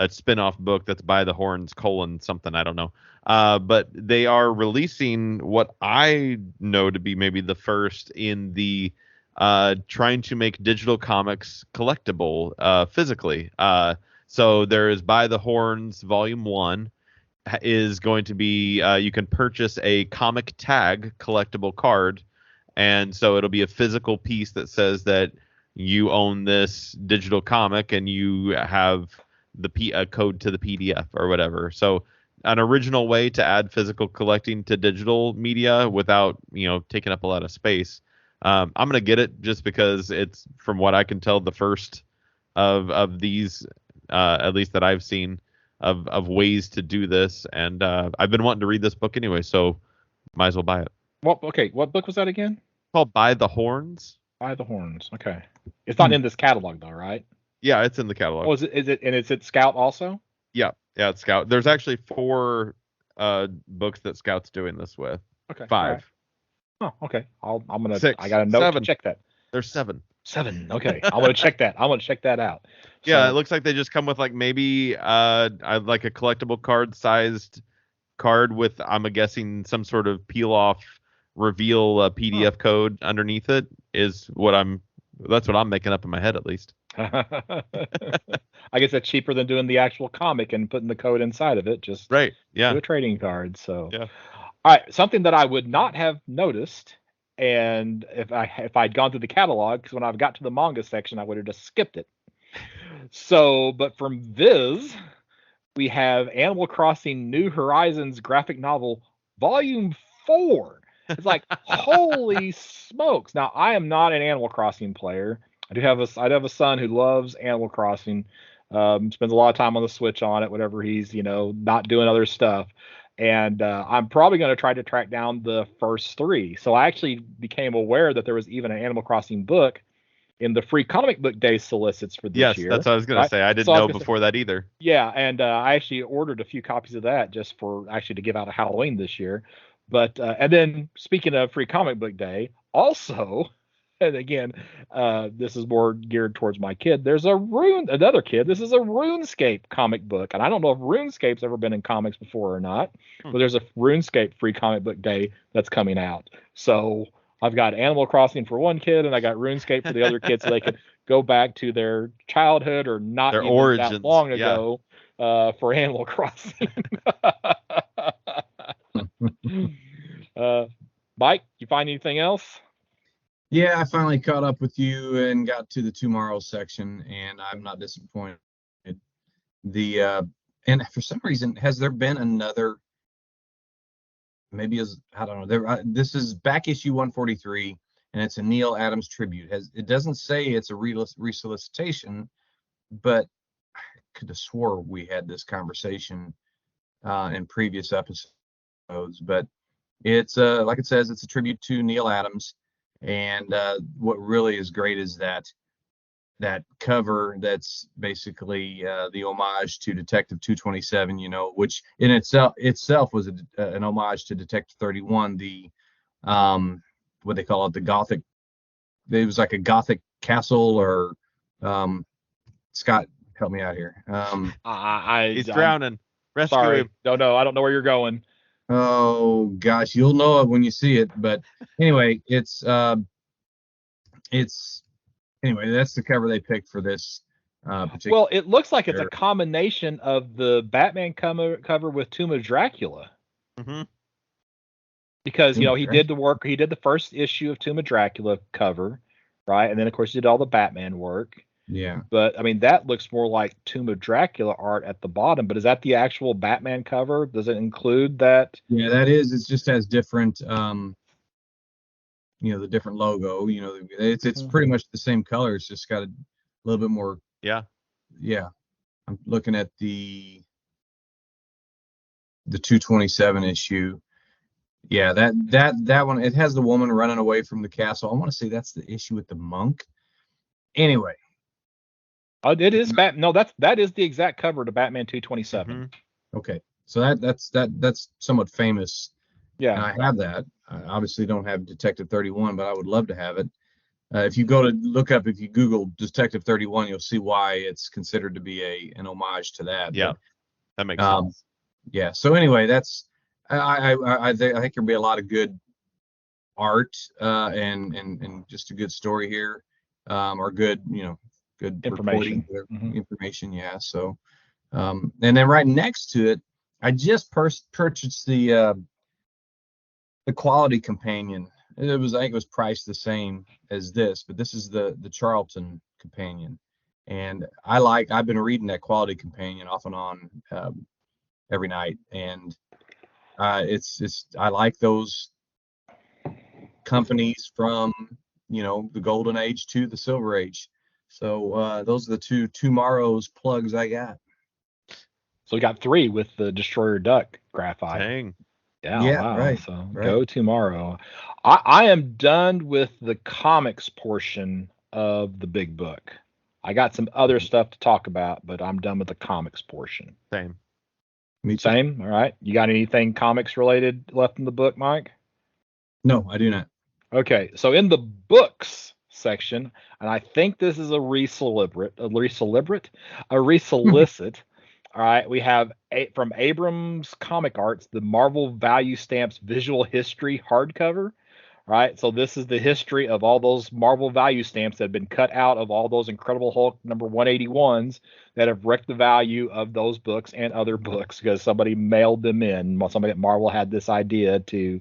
spin-off book that's By the Horns : something, I don't know. But they are releasing what I know to be maybe the first in the trying to make digital comics collectible physically. So there is By the Horns Volume 1 is going to be you can purchase a comic tag collectible card, and so it'll be a physical piece that says that you own this digital comic and you have the code to the PDF or whatever. So an original way to add physical collecting to digital media without taking up a lot of space. I'm gonna get it just because it's, from what I can tell, the first of these, at least that I've seen, of ways to do this. And I've been wanting to read this book anyway, so might as well buy it. What book was that again? It's called By the Horns. By the Horns. Okay. It's not in this catalog though, right? Yeah, it's in the catalog. Oh, is it? And is it Scout also? Yeah, it's Scout. There's actually 4 books that Scout's doing this with. Okay. 5. Right. Oh, okay. I'm gonna. 6, I got a note 7. to check that. There's 7. 7. Okay. I want to check that. I want to check that out. Yeah, it looks like they just come with like maybe like a collectible card sized card with, I'm guessing, some sort of peel off reveal PDF code underneath it is that's what I'm making up in my head, at least. I guess that's cheaper than doing the actual comic and putting the code inside of it. Just right. Yeah. do a trading card. So yeah. All right, something that I would not have noticed, and if I'd gone through the catalog, because when I got to the manga section, I would have just skipped it. So, but from Viz, we have Animal Crossing New Horizons graphic novel Volume 4. It's like, holy smokes! Now, I am not an Animal Crossing player. I have a son who loves Animal Crossing. Spends a lot of time on the Switch on it, whenever he's not doing other stuff. And I'm probably going to try to track down the first 3. So I actually became aware that there was even an Animal Crossing book in the free comic book day solicits for this year. Yes, that's what I was going to say. I didn't know before that either. Yeah, and I actually ordered a few copies of that just for actually to give out at Halloween this year. But and then speaking of free comic book day, also, and again, this is more geared towards my kid. There's another kid. This is a RuneScape comic book, and I don't know if RuneScape's ever been in comics before or not. But there's a RuneScape free comic book day that's coming out. So I've got Animal Crossing for one kid, and I got RuneScape for the other kid, so they can go back to their childhood or not their even origins that long ago for Animal Crossing. Mike, you find anything else? Yeah, I finally caught up with you and got to the Tomorrow section, and I'm not disappointed. And for some reason, has there been another? Maybe I don't know. This is back issue 143, and it's a Neil Adams tribute. It doesn't say it's a resolicitation, but I could have swore we had this conversation in previous episodes. But it's like it says, it's a tribute to Neil Adams. And what really is great is that cover that's basically the homage to Detective 227, which in itself was an homage to Detective 31, the what they call it, the Gothic. It was like a Gothic castle, or Scott, help me out here. He's drowning. Rescue him. No, I don't know where you're going. Oh gosh, you'll know it when you see it. But anyway, it's anyway, that's the cover they picked for this particular. Well, it looks like it's a combination of the Batman cover with Tomb of Dracula. Mm-hmm. Because he did the first issue of Tomb of Dracula cover, right? And then of course he did all the Batman work. Yeah. But I mean, that looks more like Tomb of Dracula art at the bottom. But is that the actual Batman cover? Does it include that? Yeah, that is. It just has different the different logo. It's pretty much the same color. It's just got a little bit more. Yeah. Yeah. I'm looking at the 227 issue. Yeah, that one, it has the woman running away from the castle. I want to say that's the issue with the monk. Anyway. Oh, it is No, that is the exact cover to Batman 227. Mm-hmm. Okay. So that's somewhat famous. Yeah. And I have that. I obviously don't have Detective 31, but I would love to have it. If you Google Detective 31, you'll see why it's considered to be an homage to that. Yeah, that makes sense. Yeah. So anyway, I think there'll be a lot of good art and just a good story here, or good good information. Information. Yeah. So, and then right next to it, I just purchased the Quality Companion. I think it was priced the same as this, but this is the Charlton Companion, and I've been reading that Quality Companion off and on every night, and I like those companies from the Golden Age to the Silver Age. So those are the tomorrow's plugs I got. So we got 3 with the Destroyer Duck graphite. Dang. Yeah, wow. Right. So right. Go tomorrow. I am done with the comics portion of the big book. I got some other stuff to talk about, but I'm done with the comics portion. Same. Me too. Same? All right. You got anything comics related left in the book, Mike? No, I do not. Okay. So in the books section, and I think this is a resolicit. All right, we have from Abrams Comic Arts, the Marvel Value Stamps Visual History hardcover. All right, so this is the history of all those Marvel Value Stamps that have been cut out of all those Incredible Hulk number 181s that have wrecked the value of those books and other books because somebody mailed them in. Somebody at Marvel had this idea to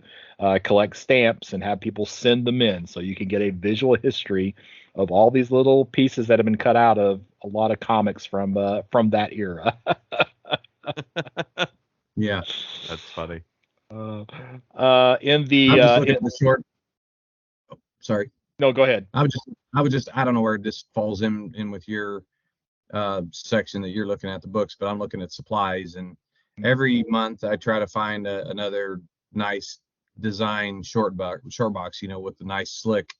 collect stamps and have people send them in so you can get a visual history of all these little pieces that have been cut out of a lot of comics from that era. Yeah, that's funny. In the I'm just looking at the short. Oh, sorry. No, go ahead. I don't know where this falls in with your section that you're looking at the books, but I'm looking at supplies, and every month I try to find another nice design short box, with the nice slick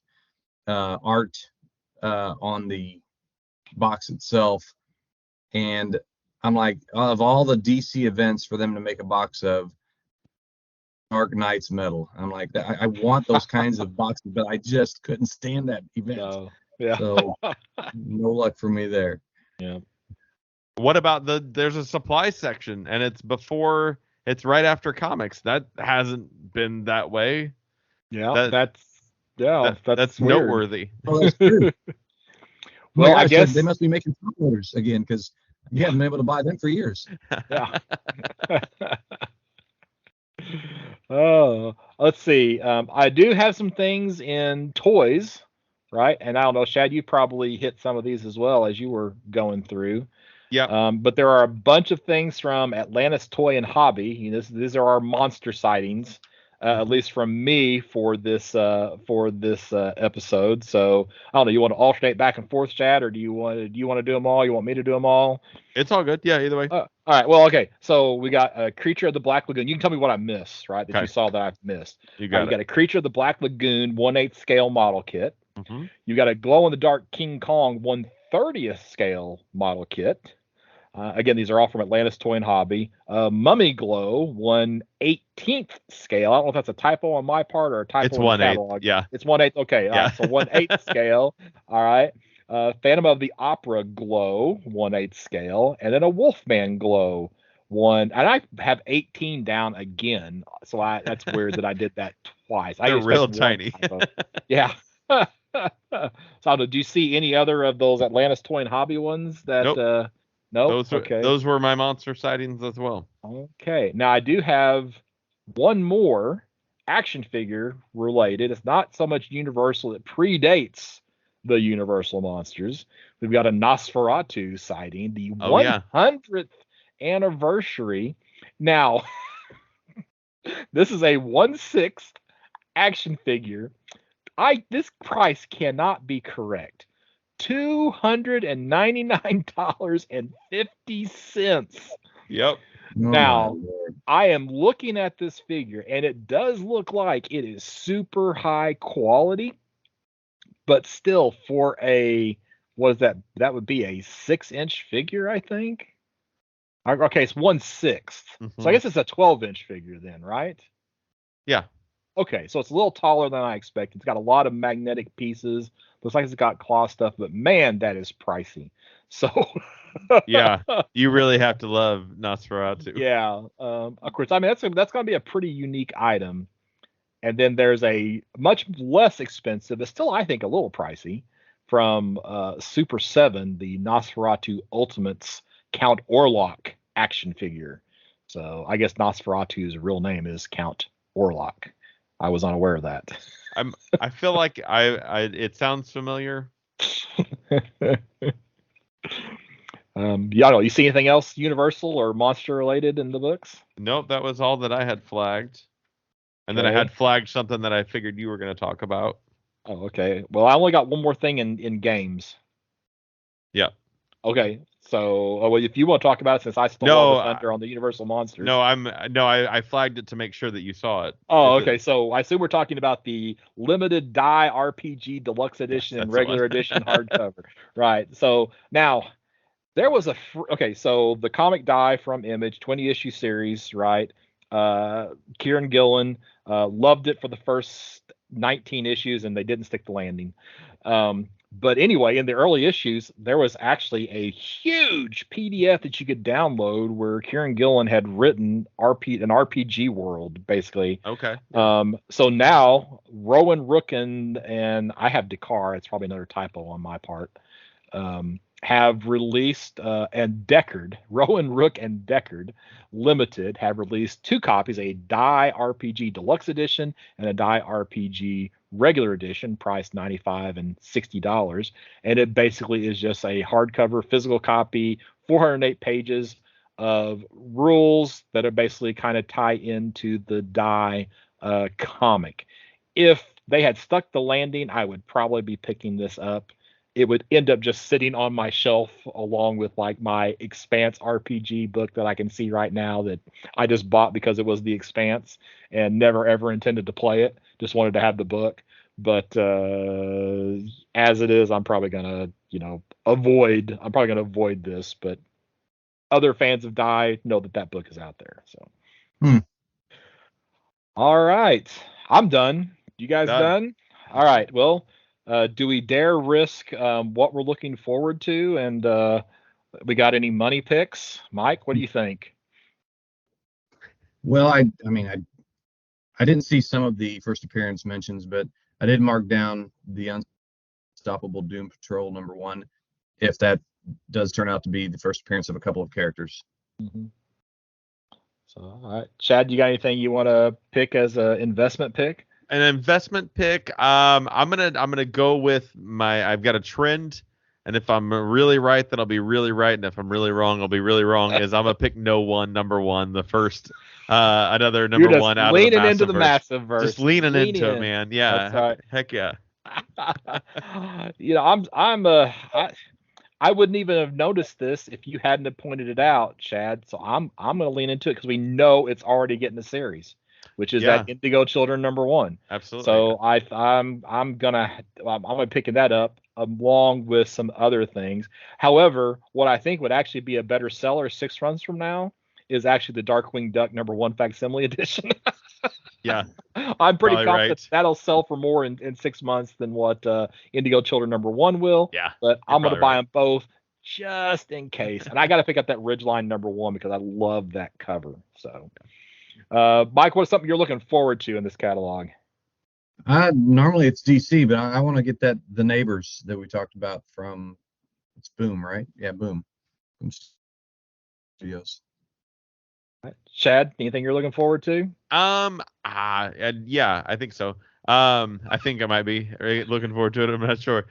art on the box itself. And I'm like, of all the DC events for them to make a box of, Dark Knight's metal. I'm like, I want those kinds of boxes, but I just couldn't stand that event. No. Yeah. So no luck for me there. Yeah. What about there's a supply section and it's right after comics. That hasn't been that way. Yeah, that's weird. Noteworthy. Oh, that's true. Well, I guess they must be making top loaders again because you haven't been able to buy them for years. Yeah. Oh, let's see. I do have some things in toys, right? And I don't know, Shad, you probably hit some of these as well as you were going through. Yeah. But there are a bunch of things from Atlantis Toy and Hobby. These are our monster sightings, at least from me for this episode. So I don't know. You want to alternate back and forth, Shad, or do you want to do them all? You want me to do them all? It's all good. Yeah, either way. All right. Well, okay. So we got a Creature of the Black Lagoon. You can tell me what I missed, right? That you saw that I've missed. You got a Creature of the Black Lagoon 1/8 scale model kit. Mm-hmm. You got a Glow in the Dark King Kong 1/30th scale model kit. Again, these are all from Atlantis Toy and Hobby. Mummy Glow 1/18th scale. I don't know if that's a typo on my part or a typo it's in the catalog. Yeah. It's 1/8. Okay. Yeah. All right, so 1/8 scale. All right. Phantom of the Opera Glow 1/8 scale, and then a Wolfman Glow 1. And I have 18 down again, so that's weird that I did that twice. They're real tiny. Yeah. So, do you see any other of those Atlantis Toy and Hobby ones that? Nope. Nope. Those were my monster sightings as well. Okay. Now I do have one more action figure related. It's not so much Universal. It predates the Universal monsters. We've got a Nosferatu sighting, the 100th anniversary. Now, this is a 1/6 action figure This price cannot be correct. $299.50. Yep. Now, I am looking at this figure, and it does look like it is super high quality, but still for what is that? That would be a 6-inch figure, I think. Okay, it's 1/6. So I guess it's a 12-inch figure then, right? Yeah. Okay, so it's a little taller than I expected. It's got a lot of magnetic pieces. Looks like it's got claw stuff, but man, that is pricey. So yeah, you really have to love Nosferatu. Yeah, of course. I mean, that's going to be a pretty unique item. And then there's a much less expensive, but still I think a little pricey, from Super 7, the Nosferatu Ultimates Count Orlok action figure. So I guess Nosferatu's real name is Count Orlok. I was unaware of that. I feel like it sounds familiar. You see anything else Universal or monster related in the books? Nope, that was all that I had flagged. And then I had flagged something that I figured you were going to talk about. Oh, okay. Well, I only got one more thing in games. Yeah. Okay. So, well, if you want to talk about it, since I stole all the thunder on the Universal Monsters. I flagged it to make sure that you saw it. Oh, okay. So I assume we're talking about the limited die RPG deluxe edition and regular edition hardcover, right? So now there was so the comic die from Image 20-issue series, right? Kieran Gillen loved it for the first 19 issues, and they didn't stick the landing. But anyway, in the early issues, there was actually a huge PDF that you could download where Kieran Gillen had written an RPG world, basically. Okay. So now Rowan Rook and I have Dakar. It's probably another typo on my part. Have released and Deckard, Rowan Rook and Deckard Limited have released 2 copies, a Die RPG Deluxe Edition and a Die RPG Regular Edition, priced $95 and $60. And it basically is just a hardcover physical copy, 408 pages of rules that are basically kind of tie into the Die comic. If they had stuck the landing, I would probably be picking this up. It would end up just sitting on my shelf along with like my Expanse RPG book that I can see right now that I just bought because it was the Expanse and never ever intended to play it. Just wanted to have the book. But as it is, I'm probably gonna, avoid this. But other fans of Die know that book is out there. So, All right, I'm done. You guys done? All right. Well. Do we dare risk what we're looking forward to? And we got any money picks? Mike, what do you think? Well, I didn't see some of the first appearance mentions, but I did mark down the Unstoppable Doom Patrol #1, if that does turn out to be the first appearance of a couple of characters. Mm-hmm. So, all right, Chad, you got anything you want to pick as an investment pick? An investment pick. I'm gonna go with I've got a trend, and if I'm really right, then I'll be really right, and if I'm really wrong, I'll be really wrong. Is I'm gonna pick No One #1, the first another number You're one out leaning of the into the massive verse. Just leaning into it, man. Yeah, right. Heck yeah. I wouldn't even have noticed this if you hadn't have pointed it out, Chad. So I'm gonna lean into it because we know it's already getting a series, which is that Indigo Children #1. Absolutely. So I'm gonna picking that up along with some other things. However, what I think would actually be a better seller 6 runs from now is actually the Darkwing Duck #1 facsimile edition. Yeah. I'm pretty confident that'll sell for more in 6 months than what Indigo Children #1 will. Yeah. But I'm gonna buy them both just in case. And I got to pick up that Ridgeline #1 because I love that cover. So. Mike, what's something you're looking forward to in this catalog? Normally it's DC, but I want to get the Neighbors that we talked about from, it's Boom, right? Yeah, Boom Studios. Right. Chad, anything you're looking forward to? Yeah, I think so. I think I might be looking forward to it. I'm not sure.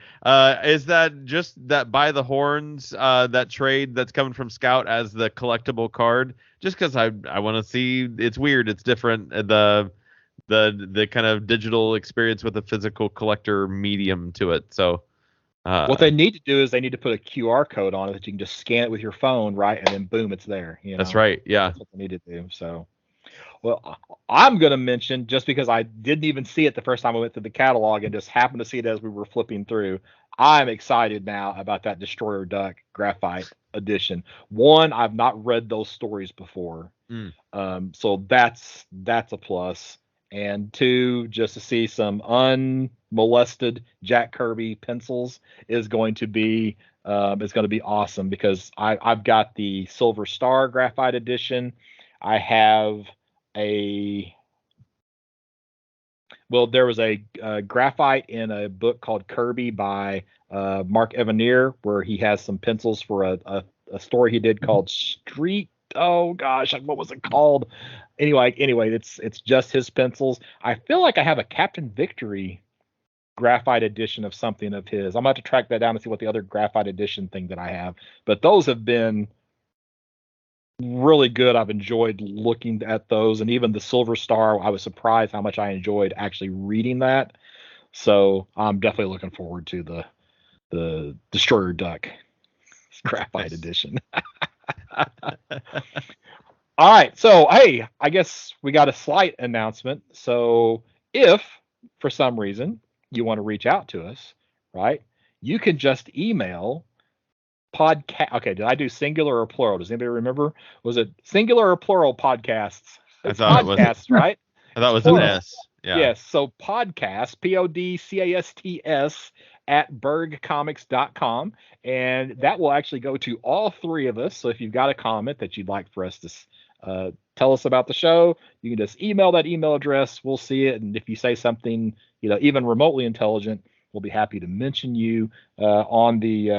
Is that just that By the Horns, that trade that's coming from Scout as the collectible card? Just because I want to see. It's weird. It's different. the kind of digital experience with a physical collector medium to it. So what they need to do is they need to put a QR code on it that you can just scan it with your phone, right, and then boom, it's there. That's right. Yeah. That's what they need to do. So, well, I'm going to mention, just because I didn't even see it the first time I went through the catalog and just happened to see it as we were flipping through. I'm excited now about that Destroyer Duck Graphite edition. One, I've not read those stories before, so that's a plus. And two, just to see some unmolested Jack Kirby pencils is going to be awesome, because I've got the Silver Star Graphite edition. I have there was a graphite in a book called Kirby by Mark Evanier, where he has some pencils for a story he did called Street. Oh gosh, what was it called? Anyway, it's just his pencils. I feel like I have a Captain Victory graphite edition of something of his. I'm about to track that down and see what the other graphite edition thing that I have. But those have been really good. I've enjoyed looking at those, and even the Silver Star, I was surprised how much I enjoyed actually reading that. So I'm definitely looking forward to the Destroyer Duck graphite edition. All right, so hey, I guess we got a slight announcement. So if for some reason you want to reach out to us, right, you can just email podcast. Okay, did I do singular or plural? Does anybody remember? Was it singular or plural podcasts? I thought podcasts, right? I thought it was an S. Yeah. Yes. So podcast, podcasts at bergcomics.com. And that will actually go to all three of us. So if you've got a comment that you'd like for us to tell us about the show, you can just email that email address. We'll see it. And if you say something, even remotely intelligent, we'll be happy to mention you on the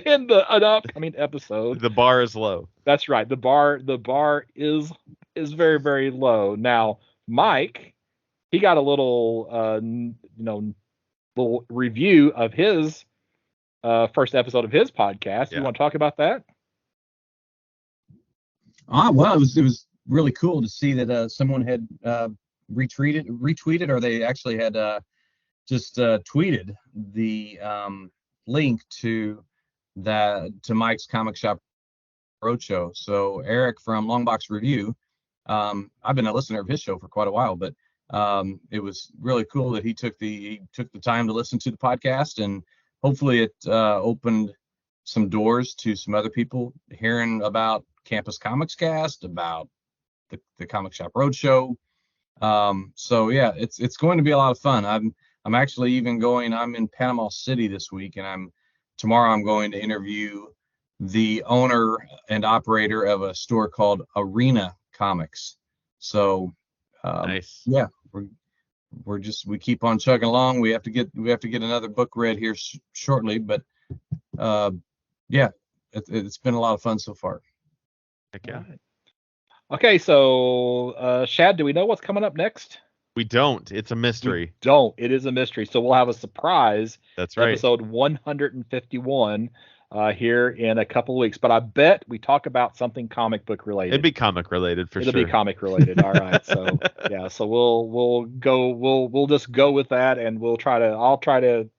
in an upcoming episode. The bar is low. That's right. The bar is very, very low. Now, Mike, he got a little little review of his first episode of his podcast. Yeah. You want to talk about that? Well, it was really cool to see that someone had retweeted, or they actually had just tweeted the link to Mike's Comic Shop Roadshow. So Eric from Longbox Review, I've been a listener of his show for quite a while, but it was really cool that he took the time to listen to the podcast, and hopefully it opened some doors to some other people hearing about Campus Comics Cast, about the Comic Shop Roadshow. So yeah, it's going to be a lot of fun. I'm actually even I'm in Panama City this week, and tomorrow I'm going to interview the owner and operator of a store called Arena Comics. So nice. Yeah, we keep on chugging along. We have to get another book read here shortly, but yeah, it's been a lot of fun so far. Heck yeah. Okay, so Shad, do we know what's coming up next? We don't. It's a mystery. It is a mystery. So we'll have a surprise. That's right. Episode 151 here in a couple of weeks. But I bet we talk about something comic book related. It'd be comic related for sure. It'll be comic related. All right. So yeah. So we'll just go with that, and I'll try to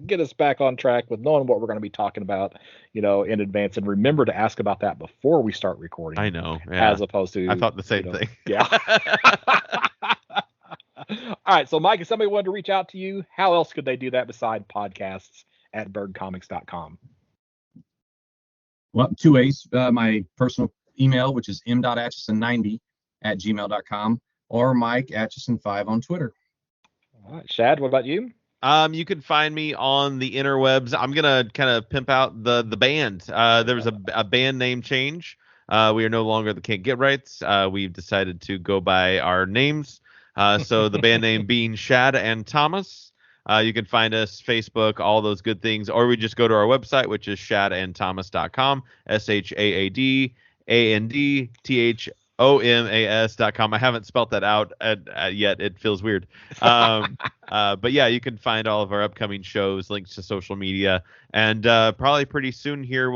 get us back on track with knowing what we're going to be talking about, in advance. And remember to ask about that before we start recording. I know. Yeah. As opposed to. I thought the same thing. Yeah. All right, so Mike, if somebody wanted to reach out to you, how else could they do that besides podcasts at bergcomics.com? Well, two ways. My personal email, which is m.atchison90@gmail.com, or Mike Atchison5 on Twitter. All right, Shad, what about you? You can find me on the interwebs. I'm gonna kind of pimp out the band. There was a band name change. We are no longer the Can't Get Rights. We've decided to go by our names. So the band name being Shad and Thomas. You can find us Facebook, all those good things, or we just go to our website, which is shadandthomas.com, SHAADANDTHOMAS. omas.com. I haven't spelt that out yet. It feels weird. But yeah, you can find all of our upcoming shows, links to social media, and probably pretty soon here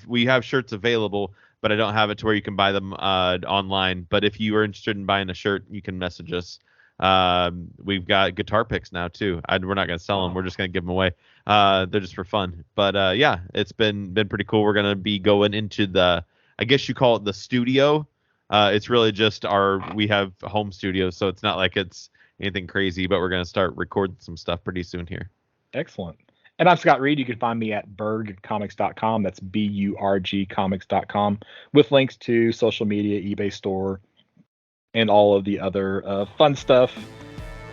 we have shirts available, but I don't have it to where you can buy them online. But if you are interested in buying a shirt, you can message us. We've got guitar picks now too. We're not going to sell them. We're just going to give them away. They're just for fun. But yeah, it's been pretty cool. We're going to be going into I guess you call it the studio. It's really just we have home studios, so it's not like it's anything crazy, but we're going to start recording some stuff pretty soon here. Excellent. And I'm Scott Reed. You can find me at burgcomics.com. That's BURG comics.com, with links to social media, eBay store, and all of the other fun stuff.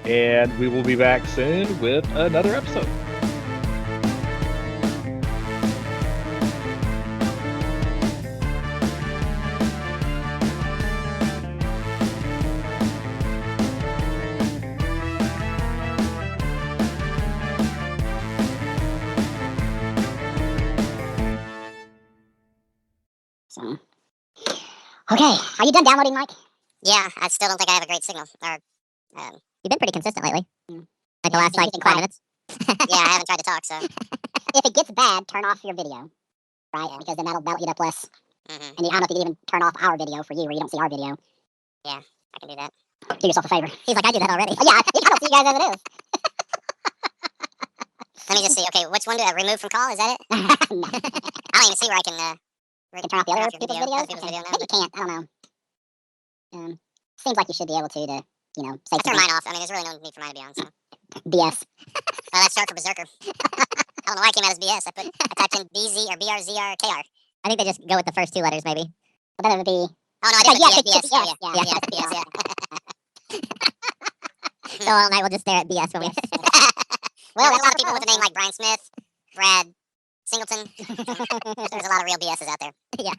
And we will be back soon with another episode. So, okay, are you done downloading, Mike? Yeah, I still don't think I have a great signal. You've been pretty consistent lately. Like the last 5 minutes. Yeah, I haven't tried to talk, so. If it gets bad, turn off your video, right? Yeah. Because then that'll eat up less. Mm-hmm. And I don't know if you can even turn off our video for you, where you don't see our video. Yeah, I can do that. Do yourself a favor. He's like, I do that already. Yeah, I don't see you guys as it is. Let me just see. Okay, which one do I remove from call? Is that it? No. I don't even see where I can. You can turn off the other your people's video, videos. other people's video now, Maybe you can't. I don't know. Seems like you should be able to say I turn mine off. I mean, there's really no need for mine to be on. So. BS. That's short for berserker. I don't know why I came out as BS. I typed in BZ or BRZRKR. I think they just go with the first 2 letters, maybe. But then it would be. Oh no, I did yeah, BS. BS. Oh, yeah, BS. Yeah. So all night we'll just stare at BS when we. Well, there's a lot of people with a name like Brian Smith, Brad Singleton. There's a lot of real BSs out there. Yeah.